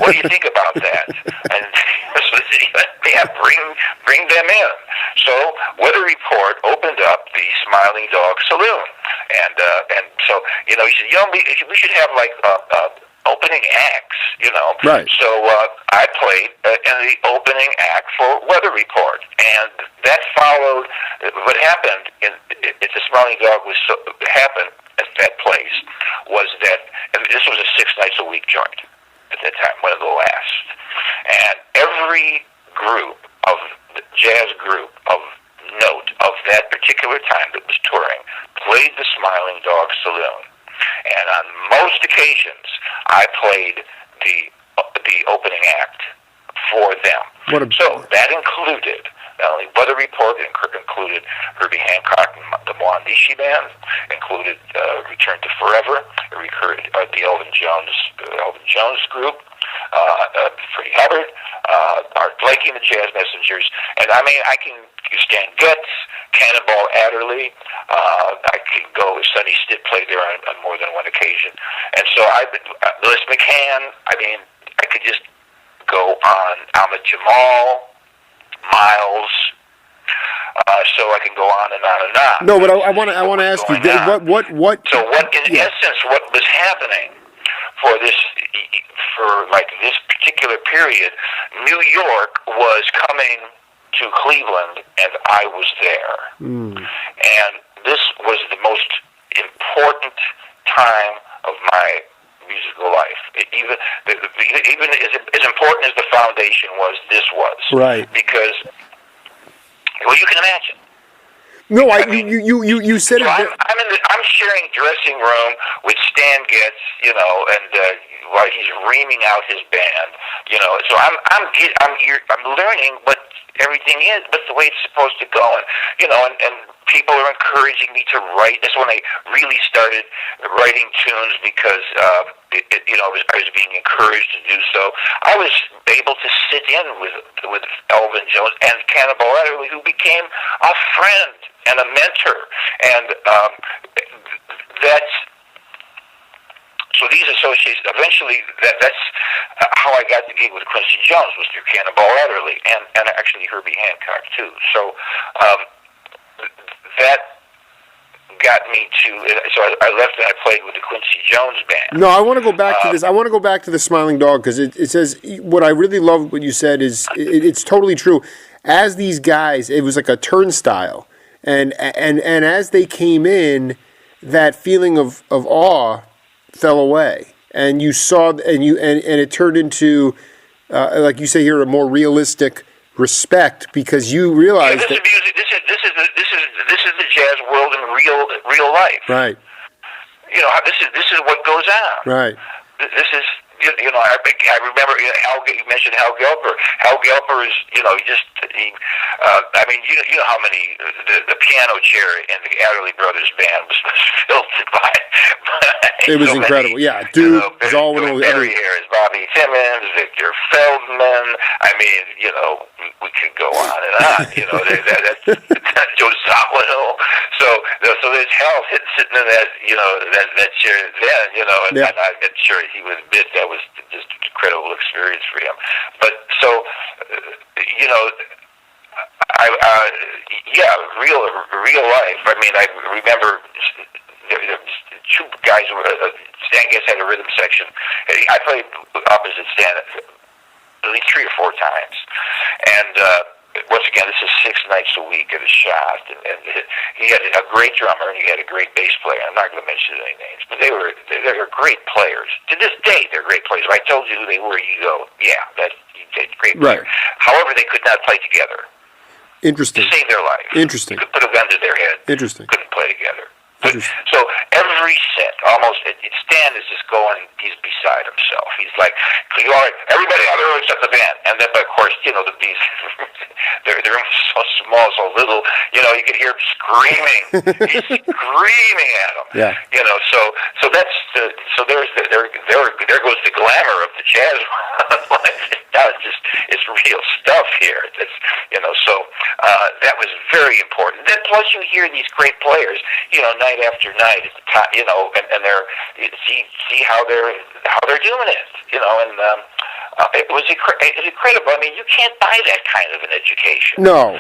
What do you think about that?" And so he said, "Yeah, bring them in." So Weather Report opened up the Smiling Dog Saloon, and so he said, "We should have like opening acts, Right. So I played in the opening act for Weather Report, and that followed. What happened at the Smiling Dog happened at that place was that, and this was a 6 nights a week joint at that time, one of the last, and every jazz group of note of that particular time that was touring played the Smiling Dog Saloon. And on most occasions, I played the opening act for them. So that included not only Weather Report, it included Herbie Hancock and the Mwandishi Band, included Return to Forever, the Elvin Jones group, Freddie Hubbard, Art Blakey and the Jazz Messengers, and I mean, I can Stan Getz, Cannonball Adderley, I can go with Sonny Stitt, played there on more than one occasion, and so Louis McCann, I mean, I could just go on, Ahmad Jamal, Miles, so I can go on and on and on. No, but I want to ask you, what? So in essence, what was happening for this particular period, New York was coming to Cleveland, and I was there. And this was the most important time of my musical life. Even as important as the foundation was, this was. Right. Because, well, you can imagine. No, you said so it. I'm sharing dressing room with Stan Getz, and while he's reaming out his band, So I'm learning what everything is, but the way it's supposed to go, and people are encouraging me to write. That's when I really started writing tunes because I was being encouraged to do so. I was able to sit in with Elvin Jones and Cannonball Adderley, who became a friend and a mentor, and so these associations, eventually, that's how I got the gig with Quincy Jones, was through Cannonball Adderley, and actually Herbie Hancock, too. So that got me so I left and I played with the Quincy Jones band. No, I want to go back to this. I want to go back to the Smiling Dog, because it says, what I really love what you said is, it's totally true. As these guys, it was like a turnstile, and as they came in, that feeling of awe fell away, and you saw, and it turned into, like you say here, a more realistic respect, because you realized this is the jazz world in real life. Right. You know, this is what goes on. Right. This is, you know, I remember, you know, you mentioned Hal Gelper. Hal Gelper is, you know, I mean, you know how many, the piano chair in the Adderley Brothers band was filled by it was so incredible. Many, dude, you know, Barry Harris, Bobby Timmons, Victor Feldman. I mean, you know, we could go on and on. You know, that's Joe Zawinul. So there's Hal sitting in that, you know, that chair then, you know, and I'm sure he was bit. That was just an incredible experience for him. But so, you know, real life. I mean, I remember two guys. Stan Getz had a rhythm section. I played opposite Stan at least 3 or 4 times, and once again, this is 6 nights a week at a shot. And he had a great drummer and he had a great bass player. I'm not going to mention any names, but they were great players. To this day, they're great players. If I told you who they were, you go, yeah, that's great player. Right. However, they could not play together. Interesting. To save their life. Interesting. You could put a gun to their head. Interesting. Couldn't play together. So every set, almost, Stan is just going, he's beside himself. He's like, all right, everybody out there except the band. And then, but of course, you know, they're so small, so little, you know, you could hear him screaming. He's screaming at them. Yeah. You know, so that's, so there goes the glamour of the jazz. Now it's real stuff here. It's, you know, so that was very important. Then plus you hear these great players, you know, night after night at the top, you know, and they're see how they're doing it, you know, and it was incredible. I mean, you can't buy that kind of an education. No.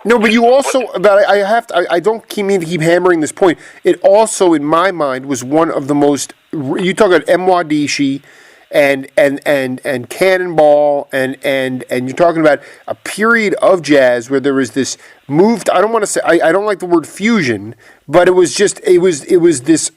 No, but you also, I don't mean to keep hammering this point. It also, in my mind, was one of the most. You talk about Mwadishi and Cannonball and you're talking about a period of jazz where there was this moved. I don't want to say I don't like the word fusion, but it was this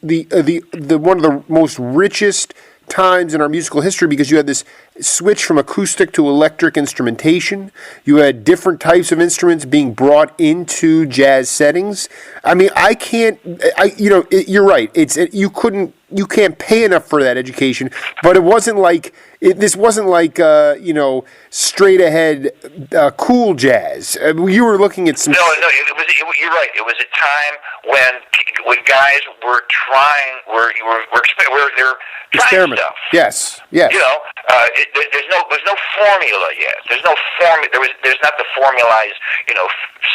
the one of the most richest times in our musical history because you had this switch from acoustic to electric instrumentation. You had different types of instruments being brought into jazz settings. I mean, you're right. You can't pay enough for that education, but it wasn't like this wasn't like straight ahead cool jazz. You were looking at some. No, you're right. It was a time when guys were trying, they're trying stuff. Yes. You know, there's no formula yet. There's no there's not the formalized, you know,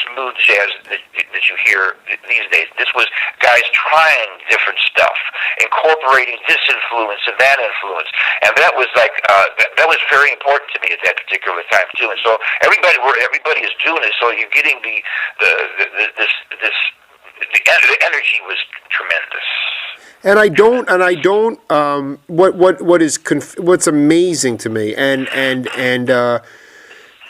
smooth jazz that you hear these days. This was guys trying different stuff, incorporating this influence and that influence, and that was like that was very important to me at that particular time too. And so everybody is doing it. So you're getting the energy was tremendous. And I don't. What's amazing to me,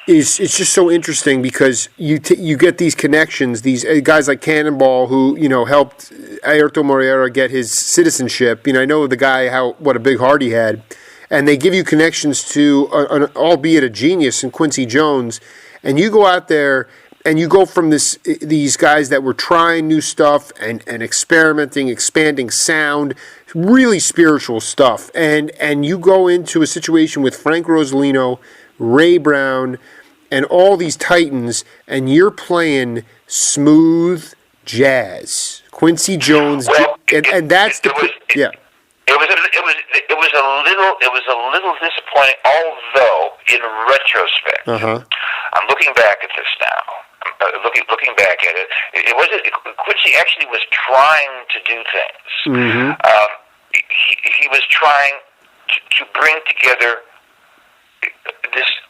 is it's just so interesting because you get these connections. These guys like Cannonball who helped Airto Moreira get his citizenship. I know the guy what a big heart he had, and they give you connections to albeit a genius in Quincy Jones, and you go out there. And you go from these guys that were trying new stuff and experimenting, expanding sound, really spiritual stuff. And you go into a situation with Frank Rosolino, Ray Brown, and all these titans, and you're playing smooth jazz. Quincy Jones, and that's yeah. It was a little disappointing, although in retrospect, I'm looking back at this now. Looking back at it, Quincy actually was trying to do things. Mm-hmm. He was trying to bring together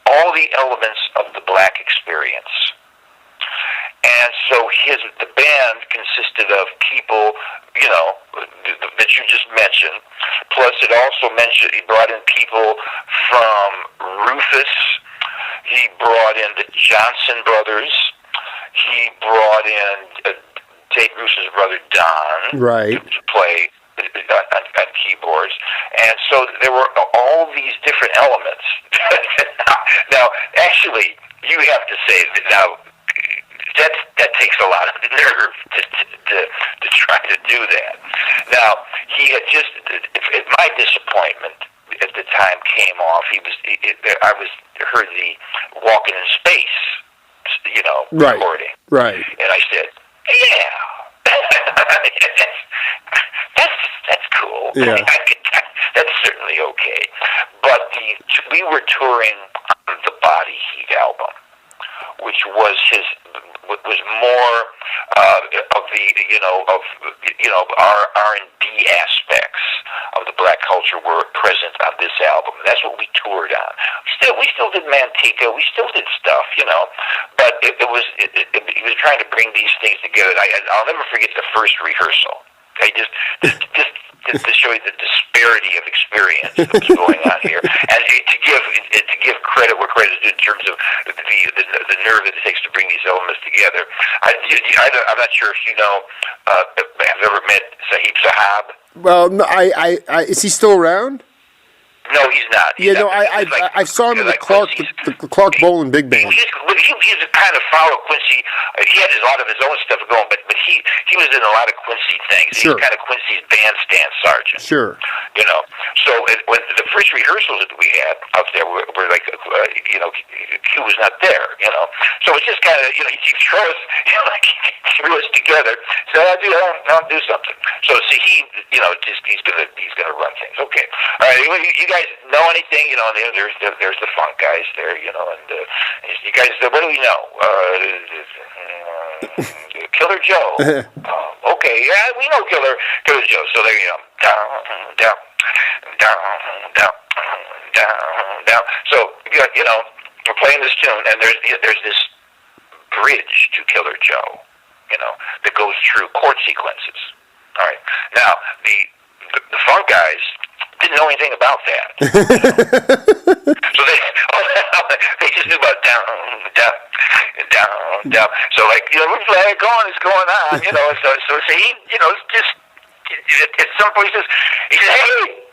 all the elements of the black experience. And so the band consisted of people, that you just mentioned. Plus, it also he brought in people from Rufus. He brought in the Johnson brothers. He brought in Dave Bruce's brother Don to play on keyboards, and so there were all these different elements. Now, actually, you have to say that now that takes a lot of nerve to try to do that. Now, he had just, my disappointment at the time came off. I heard the Walking in Space, recording. Right. And I said, yeah, that's cool. Yeah. That's certainly okay. But we were touring on the Body Heat album, which was more of the our R&B aspects of the black culture were present on this album. That's what we toured on. We still did Manteca. We still did stuff, but he was trying to bring these things together. I'll never forget the first rehearsal. Okay, just to show you the disparity of experience that was going on here, and to give credit where credit is due in terms of the nerve that it takes to bring these elements together. I'm not sure if you know. Have ever met Sahib Sahab? Well, no, is he still around? No, he's not. I saw him in the Clark Bolan Big Band. He's a kind of follow Quincy. He had a lot of his own stuff going, but he was in a lot of Quincy things. Sure. He's kind of Quincy's bandstand sergeant. Sure. So when the first rehearsals that we had out there were like, Q was not there. So it's just kind of he threw us together. So I'll do something. So see, he's gonna run things. Okay. All right. You guys know anything? There's the funk guys there. And you guys, what do we know? Killer Joe. Okay, yeah, we know Killer Joe. So there you go. Down. So we're playing this tune, and there's this bridge to Killer Joe, that goes through chord sequences. All right. Now the funk guys didn't know anything about that. So they just knew about down. So we're playing, it's going on, So he, just at some point he says, hey,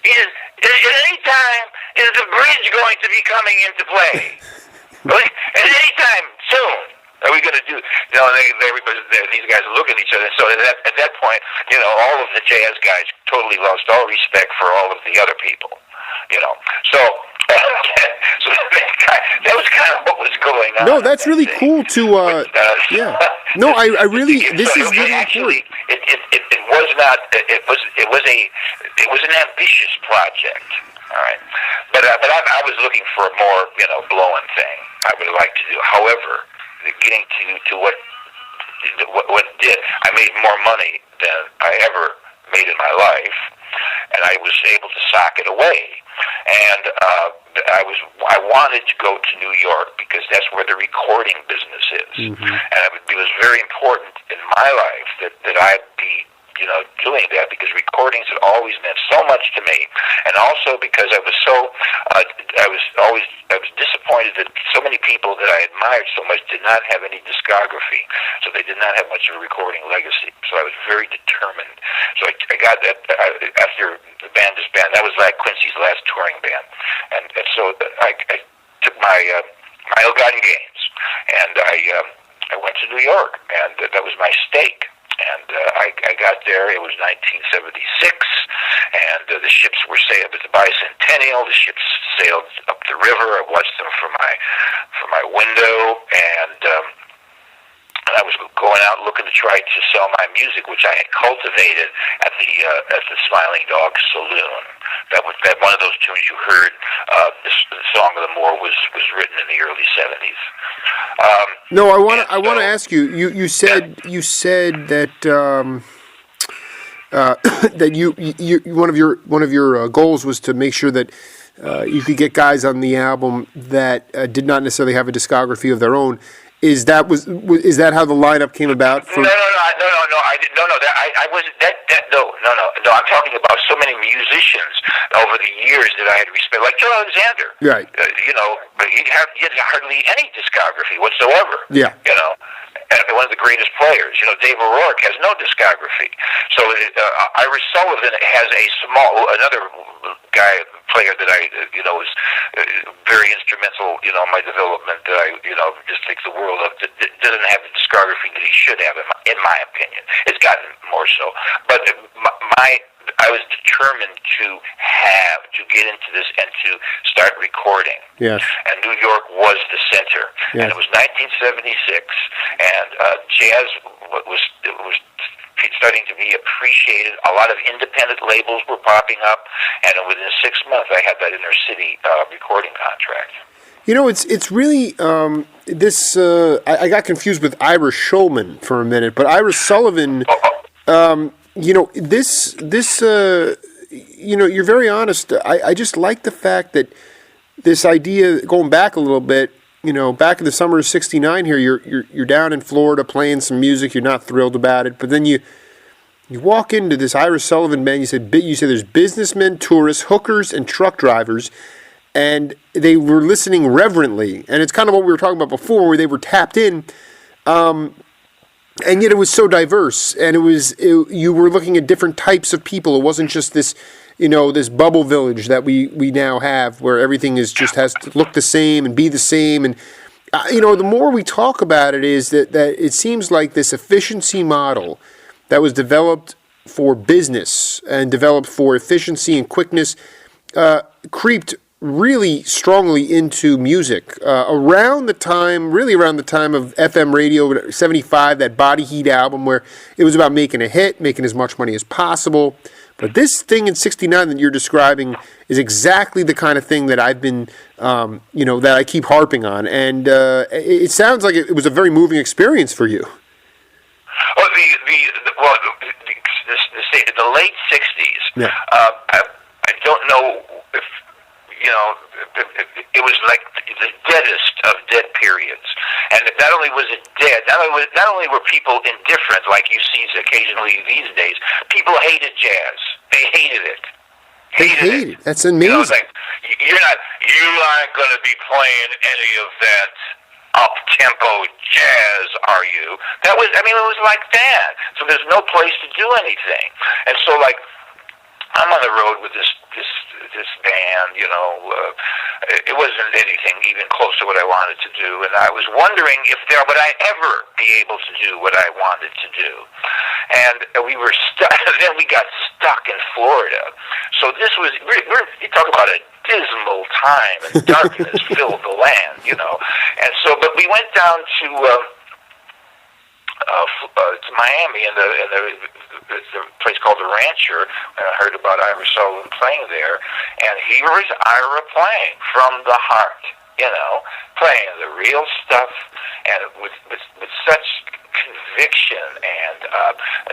at any time is the bridge going to be coming into play? At any time soon. Are we going to do? These guys are looking at each other. So at that point, all of the jazz guys totally lost all respect for all of the other people. So that was kind of what was going on. No, that's really cool to. Yeah. No, I really. This is really actually. It was not. It was an ambitious project. All right, but I was looking for a more blowing thing. I would like to do. However, getting to what it did, I made more money than I ever made in my life, and I was able to sock it away. And I wanted to go to New York because that's where the recording business is, and it was very important in my life that I be doing that, because recordings had always meant so much to me, and also because I was disappointed that so many people that I admired so much did not have any discography, so they did not have much of a recording legacy. So I was very determined. So I got that after the bandstand. That was like Quincy's last touring band, and so I took my ill-gotten gains, and I went to New York, and that was my stake. And I got there. It was 1976, and the ships were sailed. It was the bicentennial. The ships sailed up the river. I watched them from my window, and I was going out looking to try to sell my music, which I had cultivated at the Smiling Dog Saloon. That one of those tunes you heard. The Song of the Moor was written in the early 70s. No, I want to ask you. You said that that you one of your goals was to make sure that you could get guys on the album that did not necessarily have a discography of their own. Is that how the lineup came about? No. I wasn't that. No. I'm talking about so many musicians over the years that I had respect, like Joe Alexander. Right. But he had hardly any discography whatsoever. Yeah. and one of the greatest players. You know, Dave O'Rourke has no discography. So Ira Sullivan has another player that I, is very instrumental, in my development that I, just think the world of, doesn't have the discography that he should have, in my opinion. It's gotten more so. But I was determined to get into this and to start recording. Yes. And New York was the center. Yes. And it was 1976, and jazz was starting to be appreciated. A lot of independent labels were popping up, and within 6 months, I had that inner city recording contract. It's really this. I got confused with Ira Shulman for a minute, but Ira Sullivan. You're very honest. I just like the fact that this idea, going back a little bit, back in the summer of '69 here, you're down in Florida playing some music. You're not thrilled about it, but then you walk into this Ira Sullivan band. You said there's businessmen, tourists, hookers, and truck drivers, and they were listening reverently. And it's kind of what we were talking about before, where they were tapped in. And yet it was so diverse, and you were looking at different types of people. It wasn't just this, this bubble village that we now have, where everything has to look the same and be the same. And the more we talk about it, is that it seems like this efficiency model that was developed for business and developed for efficiency and quickness creeped really strongly into music around the time of FM radio, 75, that Body Heat album, where it was about making a hit, making as much money as possible. But this thing in '69 that you're describing is exactly the kind of thing that I've been, that I keep harping on. And it sounds like it was a very moving experience for you. Well, the late '60s. Yeah. I don't know if it was like the deadest of dead periods, and not only was it dead, not only were people indifferent, like you see occasionally these days. People hated jazz. They hated it. Hated it. That's amazing. It's like you aren't going to be playing any of that up-tempo jazz, are you? It was like that. So there's no place to do anything, and so like I'm on the road with this band, it wasn't anything even close to what I wanted to do, and I was wondering if would I ever be able to do what I wanted to do. And we were stuck. Then we got stuck in Florida. So this was, you talk about a dismal time, and darkness filled the land, And so, but we went down to Miami, and it's a place called the Rancher, and I heard about Ira Sullivan playing there, and here was Ira playing from the heart, playing the real stuff, and with such conviction and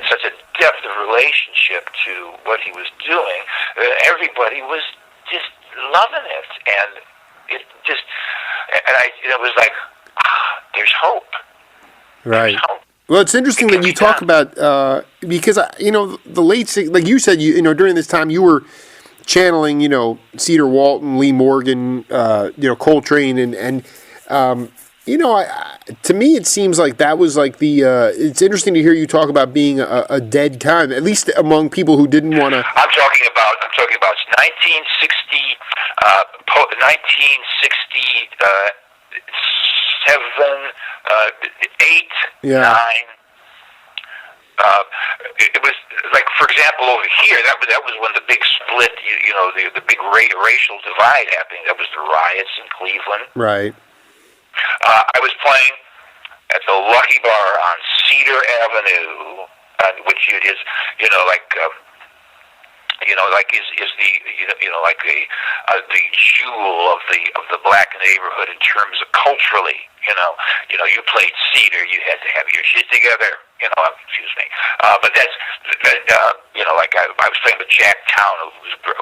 such a depth of relationship to what he was doing, everybody was just loving it, and it was like, there's hope. Right. Well, it's interesting that you talk about because the late, like you said, during this time you were channeling Cedar Walton, Lee Morgan, Coltrane, and to me it seems like that was like the. It's interesting to hear you talk about being a dead time, at least among people who didn't want to. I'm talking about 1960, 1967, 8, 9. It was like, for example, over here, that was when the big split, the big racial divide happening. That was the riots in Cleveland. Right. I was playing at the Lucky Bar on Cedar Avenue, which is, the jewel of the black neighborhood in terms of culturally. You played Cedar, you had to have your shit together. Excuse me. But that's, I was playing with Jack Town,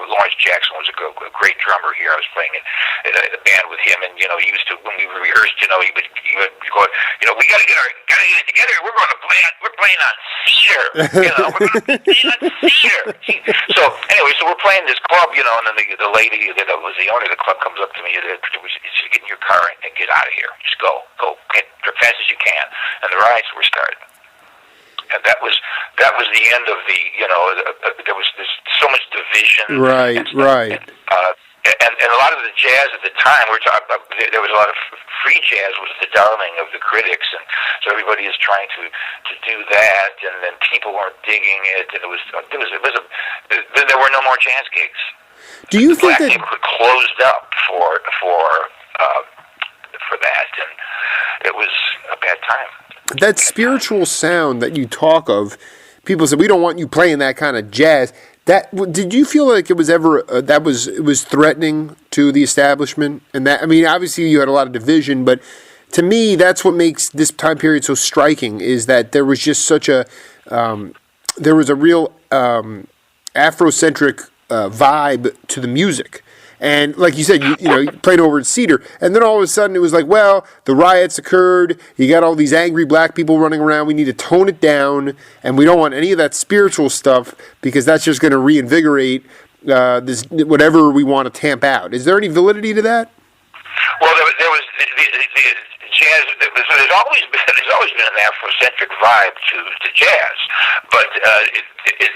Lawrence Jackson was a great drummer here. I was playing in a band with him, and he used to, when we rehearsed, he would go, we gotta get it together. We're playing on Cedar. We're gonna play on Cedar. So anyway, so we're playing this club, and then the lady that was the owner of the club comes up to me and said, "Get in your car and get out of here. Just go." go, get as fast as you can. And the riots were started. And that was the end of the, there was so much division. Right, right. And a lot of the jazz at the time, there was a lot of free jazz was the darling of the critics, and so everybody is trying to do that, and then people weren't digging it, and there were no more jazz gigs. Do you think that neighborhood closed up for that, and it was a bad time. That spiritual sound that you talk of, people say we don't want you playing that kind of jazz. Did you feel like it was ever it was threatening to the establishment? And that, I mean, obviously you had a lot of division, but to me, that's what makes this time period so striking. Is that there was just such a there was a real Afrocentric vibe to the music. And like you said, you played over at Cedar, and then all of a sudden it was like, well, the riots occurred. You got all these angry black people running around. We need to tone it down, and we don't want any of that spiritual stuff because that's just going to reinvigorate this whatever we want to tamp out. Is there any validity to that? Well, there was the jazz. There's always been an Afrocentric vibe to jazz, but it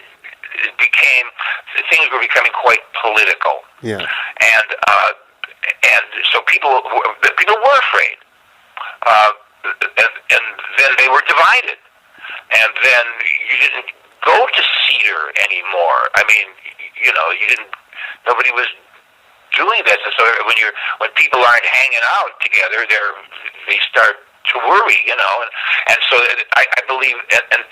became, things were becoming quite political. Yeah. And so people were afraid. And then they were divided. And then you didn't go to Cedar anymore. I mean, nobody was doing that. So when people aren't hanging out together, they start to worry, and so I believe, and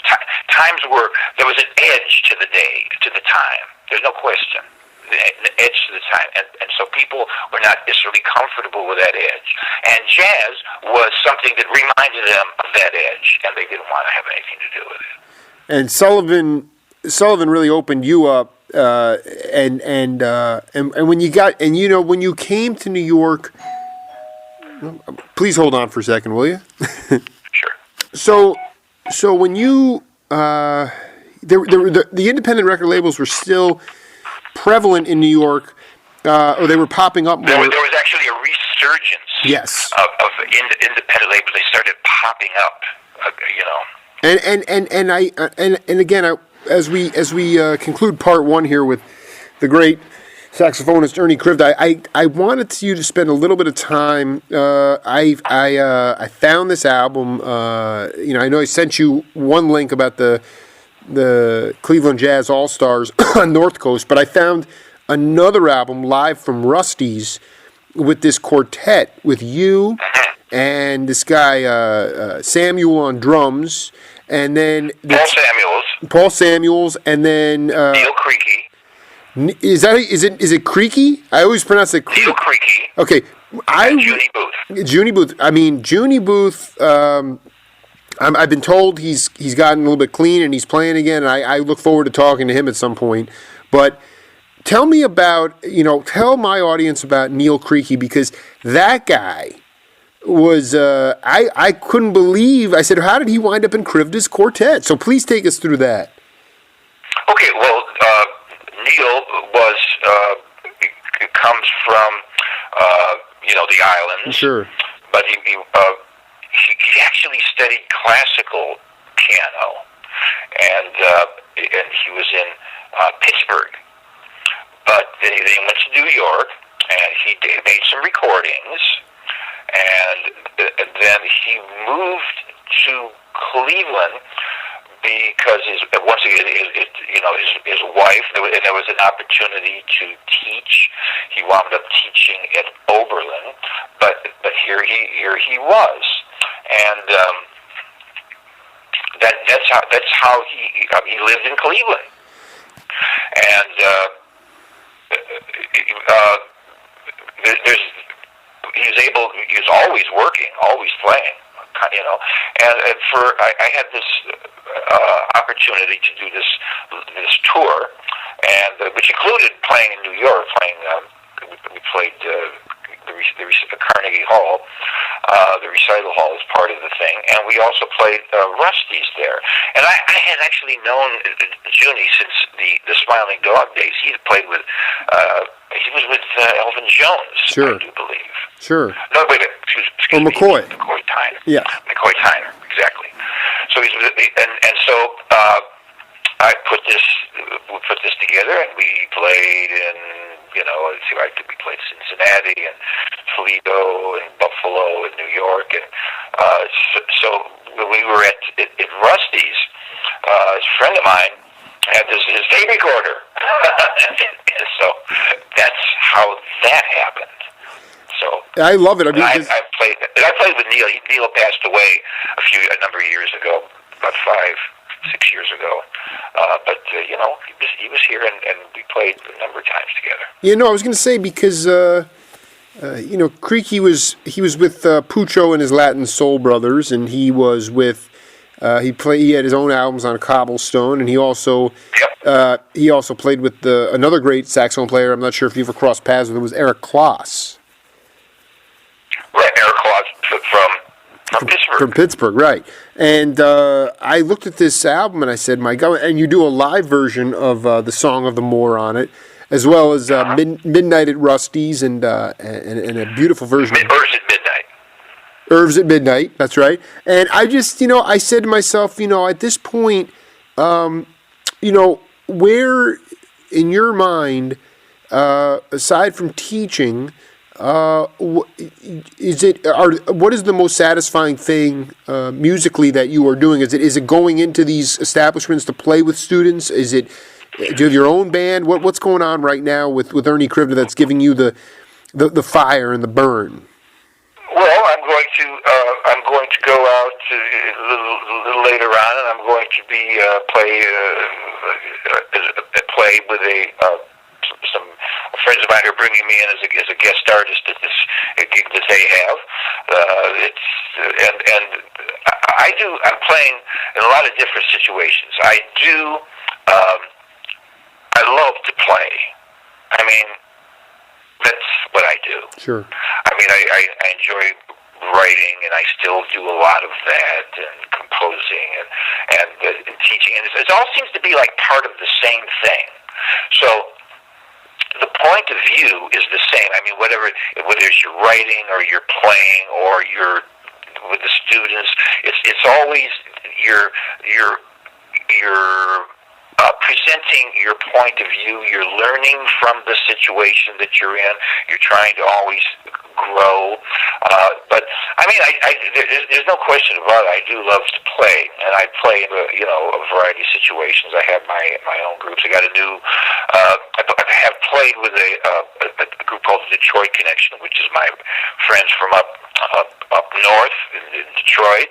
times were, there was an edge to the day, to the time. There's no question, the edge to the time, and so people were not necessarily comfortable with that edge. And jazz was something that reminded them of that edge, and they didn't want to have anything to do with it. And Sullivan really opened you up, and when you got, and when you came to New York. Please hold on for a second, will you? Sure. So when you the independent record labels were still prevalent in New York, or they were popping up more. There was actually a resurgence. Yes. Of independent labels. They started popping up. And again, as we conclude part one here with the great saxophonist Ernie Krivda, I wanted you to spend a little bit of time. I found this album. I know I sent you one link about the Cleveland Jazz All Stars on North Coast, but I found another album live from Rusty's with this quartet with you and this guy Samuel on drums, and then Paul Samuels, and then Neil Creaky. Is it Creaky? I always pronounce it Creaky. Neil Creaky. Okay, Junie Booth. Junie Booth. I mean, Junie Booth. I've been told he's gotten a little bit clean and he's playing again. And I look forward to talking to him at some point. But tell me about tell my audience about Neil Creaky, because that guy was I couldn't believe. I said, how did he wind up in Krivda's quartet? So please take us through that. Okay, well. Neil comes from the islands. Sure. But he actually studied classical piano, and he was in Pittsburgh. But they went to New York, and he made some recordings, and then he moved to Cleveland. Because his wife, there was an opportunity to teach. He wound up teaching at Oberlin, but here he was, and that's how he lived in Cleveland, and he was always working, always playing. And I had this opportunity to do this tour, and which included playing in New York. We played the Carnegie Hall, the recital hall is part of the thing, and we also played Rusty's there. And I had actually known Junie since the Smiling Dog days. He had played with. He was with Elvin Jones, sure. I do believe. Sure. No, wait. Excuse McCoy. McCoy Tyner. Yeah. McCoy Tyner, exactly. So he's and so we put this together, and we played in, let's see, we played Cincinnati and Toledo and Buffalo and New York, and so when we were at Rusty's, a friend of mine had his tape recorder, and so that's how that happened. So I love it. I mean, I played with Neil. Neil passed away a number of years ago, about 5-6 years ago. But he was here, and we played a number of times together. I was going to say, because Creaky was with Pucho and his Latin Soul Brothers, and he was with he had his own albums on Cobblestone, and he also played with another great saxophone player. I'm not sure if you ever crossed paths with him. Was Eric Kloss. Right, Eric Kloss from Pittsburgh. From Pittsburgh, right. And I looked at this album and I said, my God, and you do a live version of the Song of the Moor on it, as well as Midnight at Rusty's and a beautiful version. Irv's at Midnight. Irv's at Midnight, that's right. And I just, I said to myself, at this point, where in your mind, aside from teaching, what is the most satisfying thing musically that you are doing? Is it going into these establishments to play with students? Do you have your own band? What's going on right now with Ernie Krivda that's giving you the fire and the burn? Well, I'm going to go out a little later on, and I'm going to be play with some friends of mine are bringing me in as a guest artist at this gig that they have. I'm playing in a lot of different situations. I love to play. I mean, that's what I do. Sure. I mean, I enjoy writing, and I still do a lot of that, and composing, and teaching, and it all seems to be like part of the same thing. So the point of view is the same. I mean, whether it's you're writing or you're playing or you're with the students, it's always you're presenting your point of view. You're learning from the situation that you're in. You're trying to always grow. But I mean, there's no question about it. I do love to play, and I play in a variety of situations. I have my own groups. I got a new. I have played with a group called the Detroit Connection, which is my friends from up north in Detroit,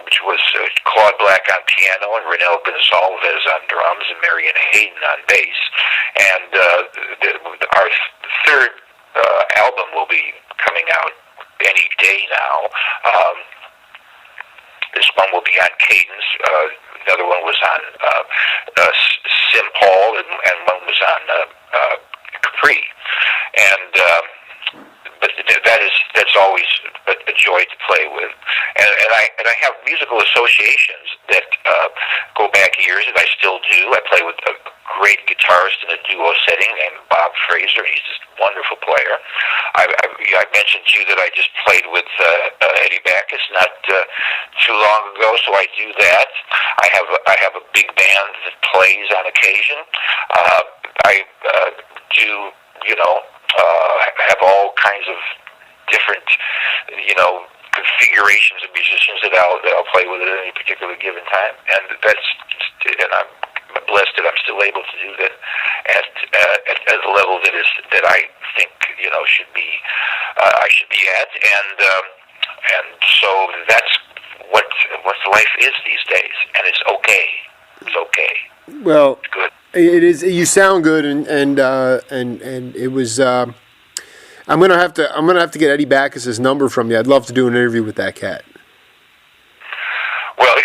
which was Claude Black on piano and Renel Gonzalez on drums and Marion Hayden on bass. And our third album will be coming out any day now. This one will be on Cadence. Another one was on Sim Paul, and one was on Capri. But that's always a joy to play with, and I have musical associations that go back years, and I still do. I play with a great guitarist in a duo setting named Bob Fraser. He's just a wonderful player. I mentioned to you that I just played with Eddie Backus not too long ago, so I do that. I have a big band that plays on occasion. I do have all kinds of different configurations of musicians that I'll play with at any particular given time, and I'm blessed that I'm still able to do that at the level that I think should be I should be at, and so that's what life is these days, and it's okay. It's okay. Well, it's good. It is. You sound good, and it was. I'm gonna have to get Eddie Backus's number from you. I'd love to do an interview with that cat. Well, you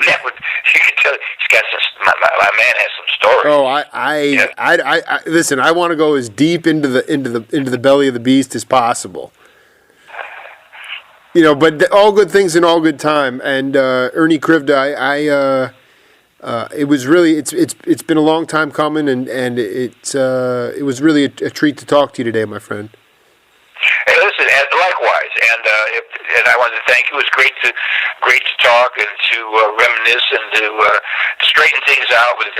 can tell he's got some. My man has some stories. Oh, I listen. I want to go as deep into the belly of the beast as possible. But all good things in all good time. And Ernie Krivda, it was really it's been a long time coming, and it was really a treat to talk to you today, my friend. Hey, listen, likewise, and I wanted to thank you. It was great to talk and to reminisce and to straighten things out with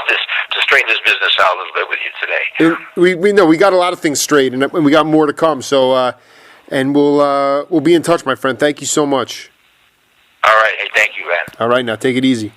to straighten this business out a little bit with you today. And we know we got a lot of things straight, and we got more to come. So, and we'll be in touch, my friend. Thank you so much. All right. Hey, thank you, man. All right, now take it easy.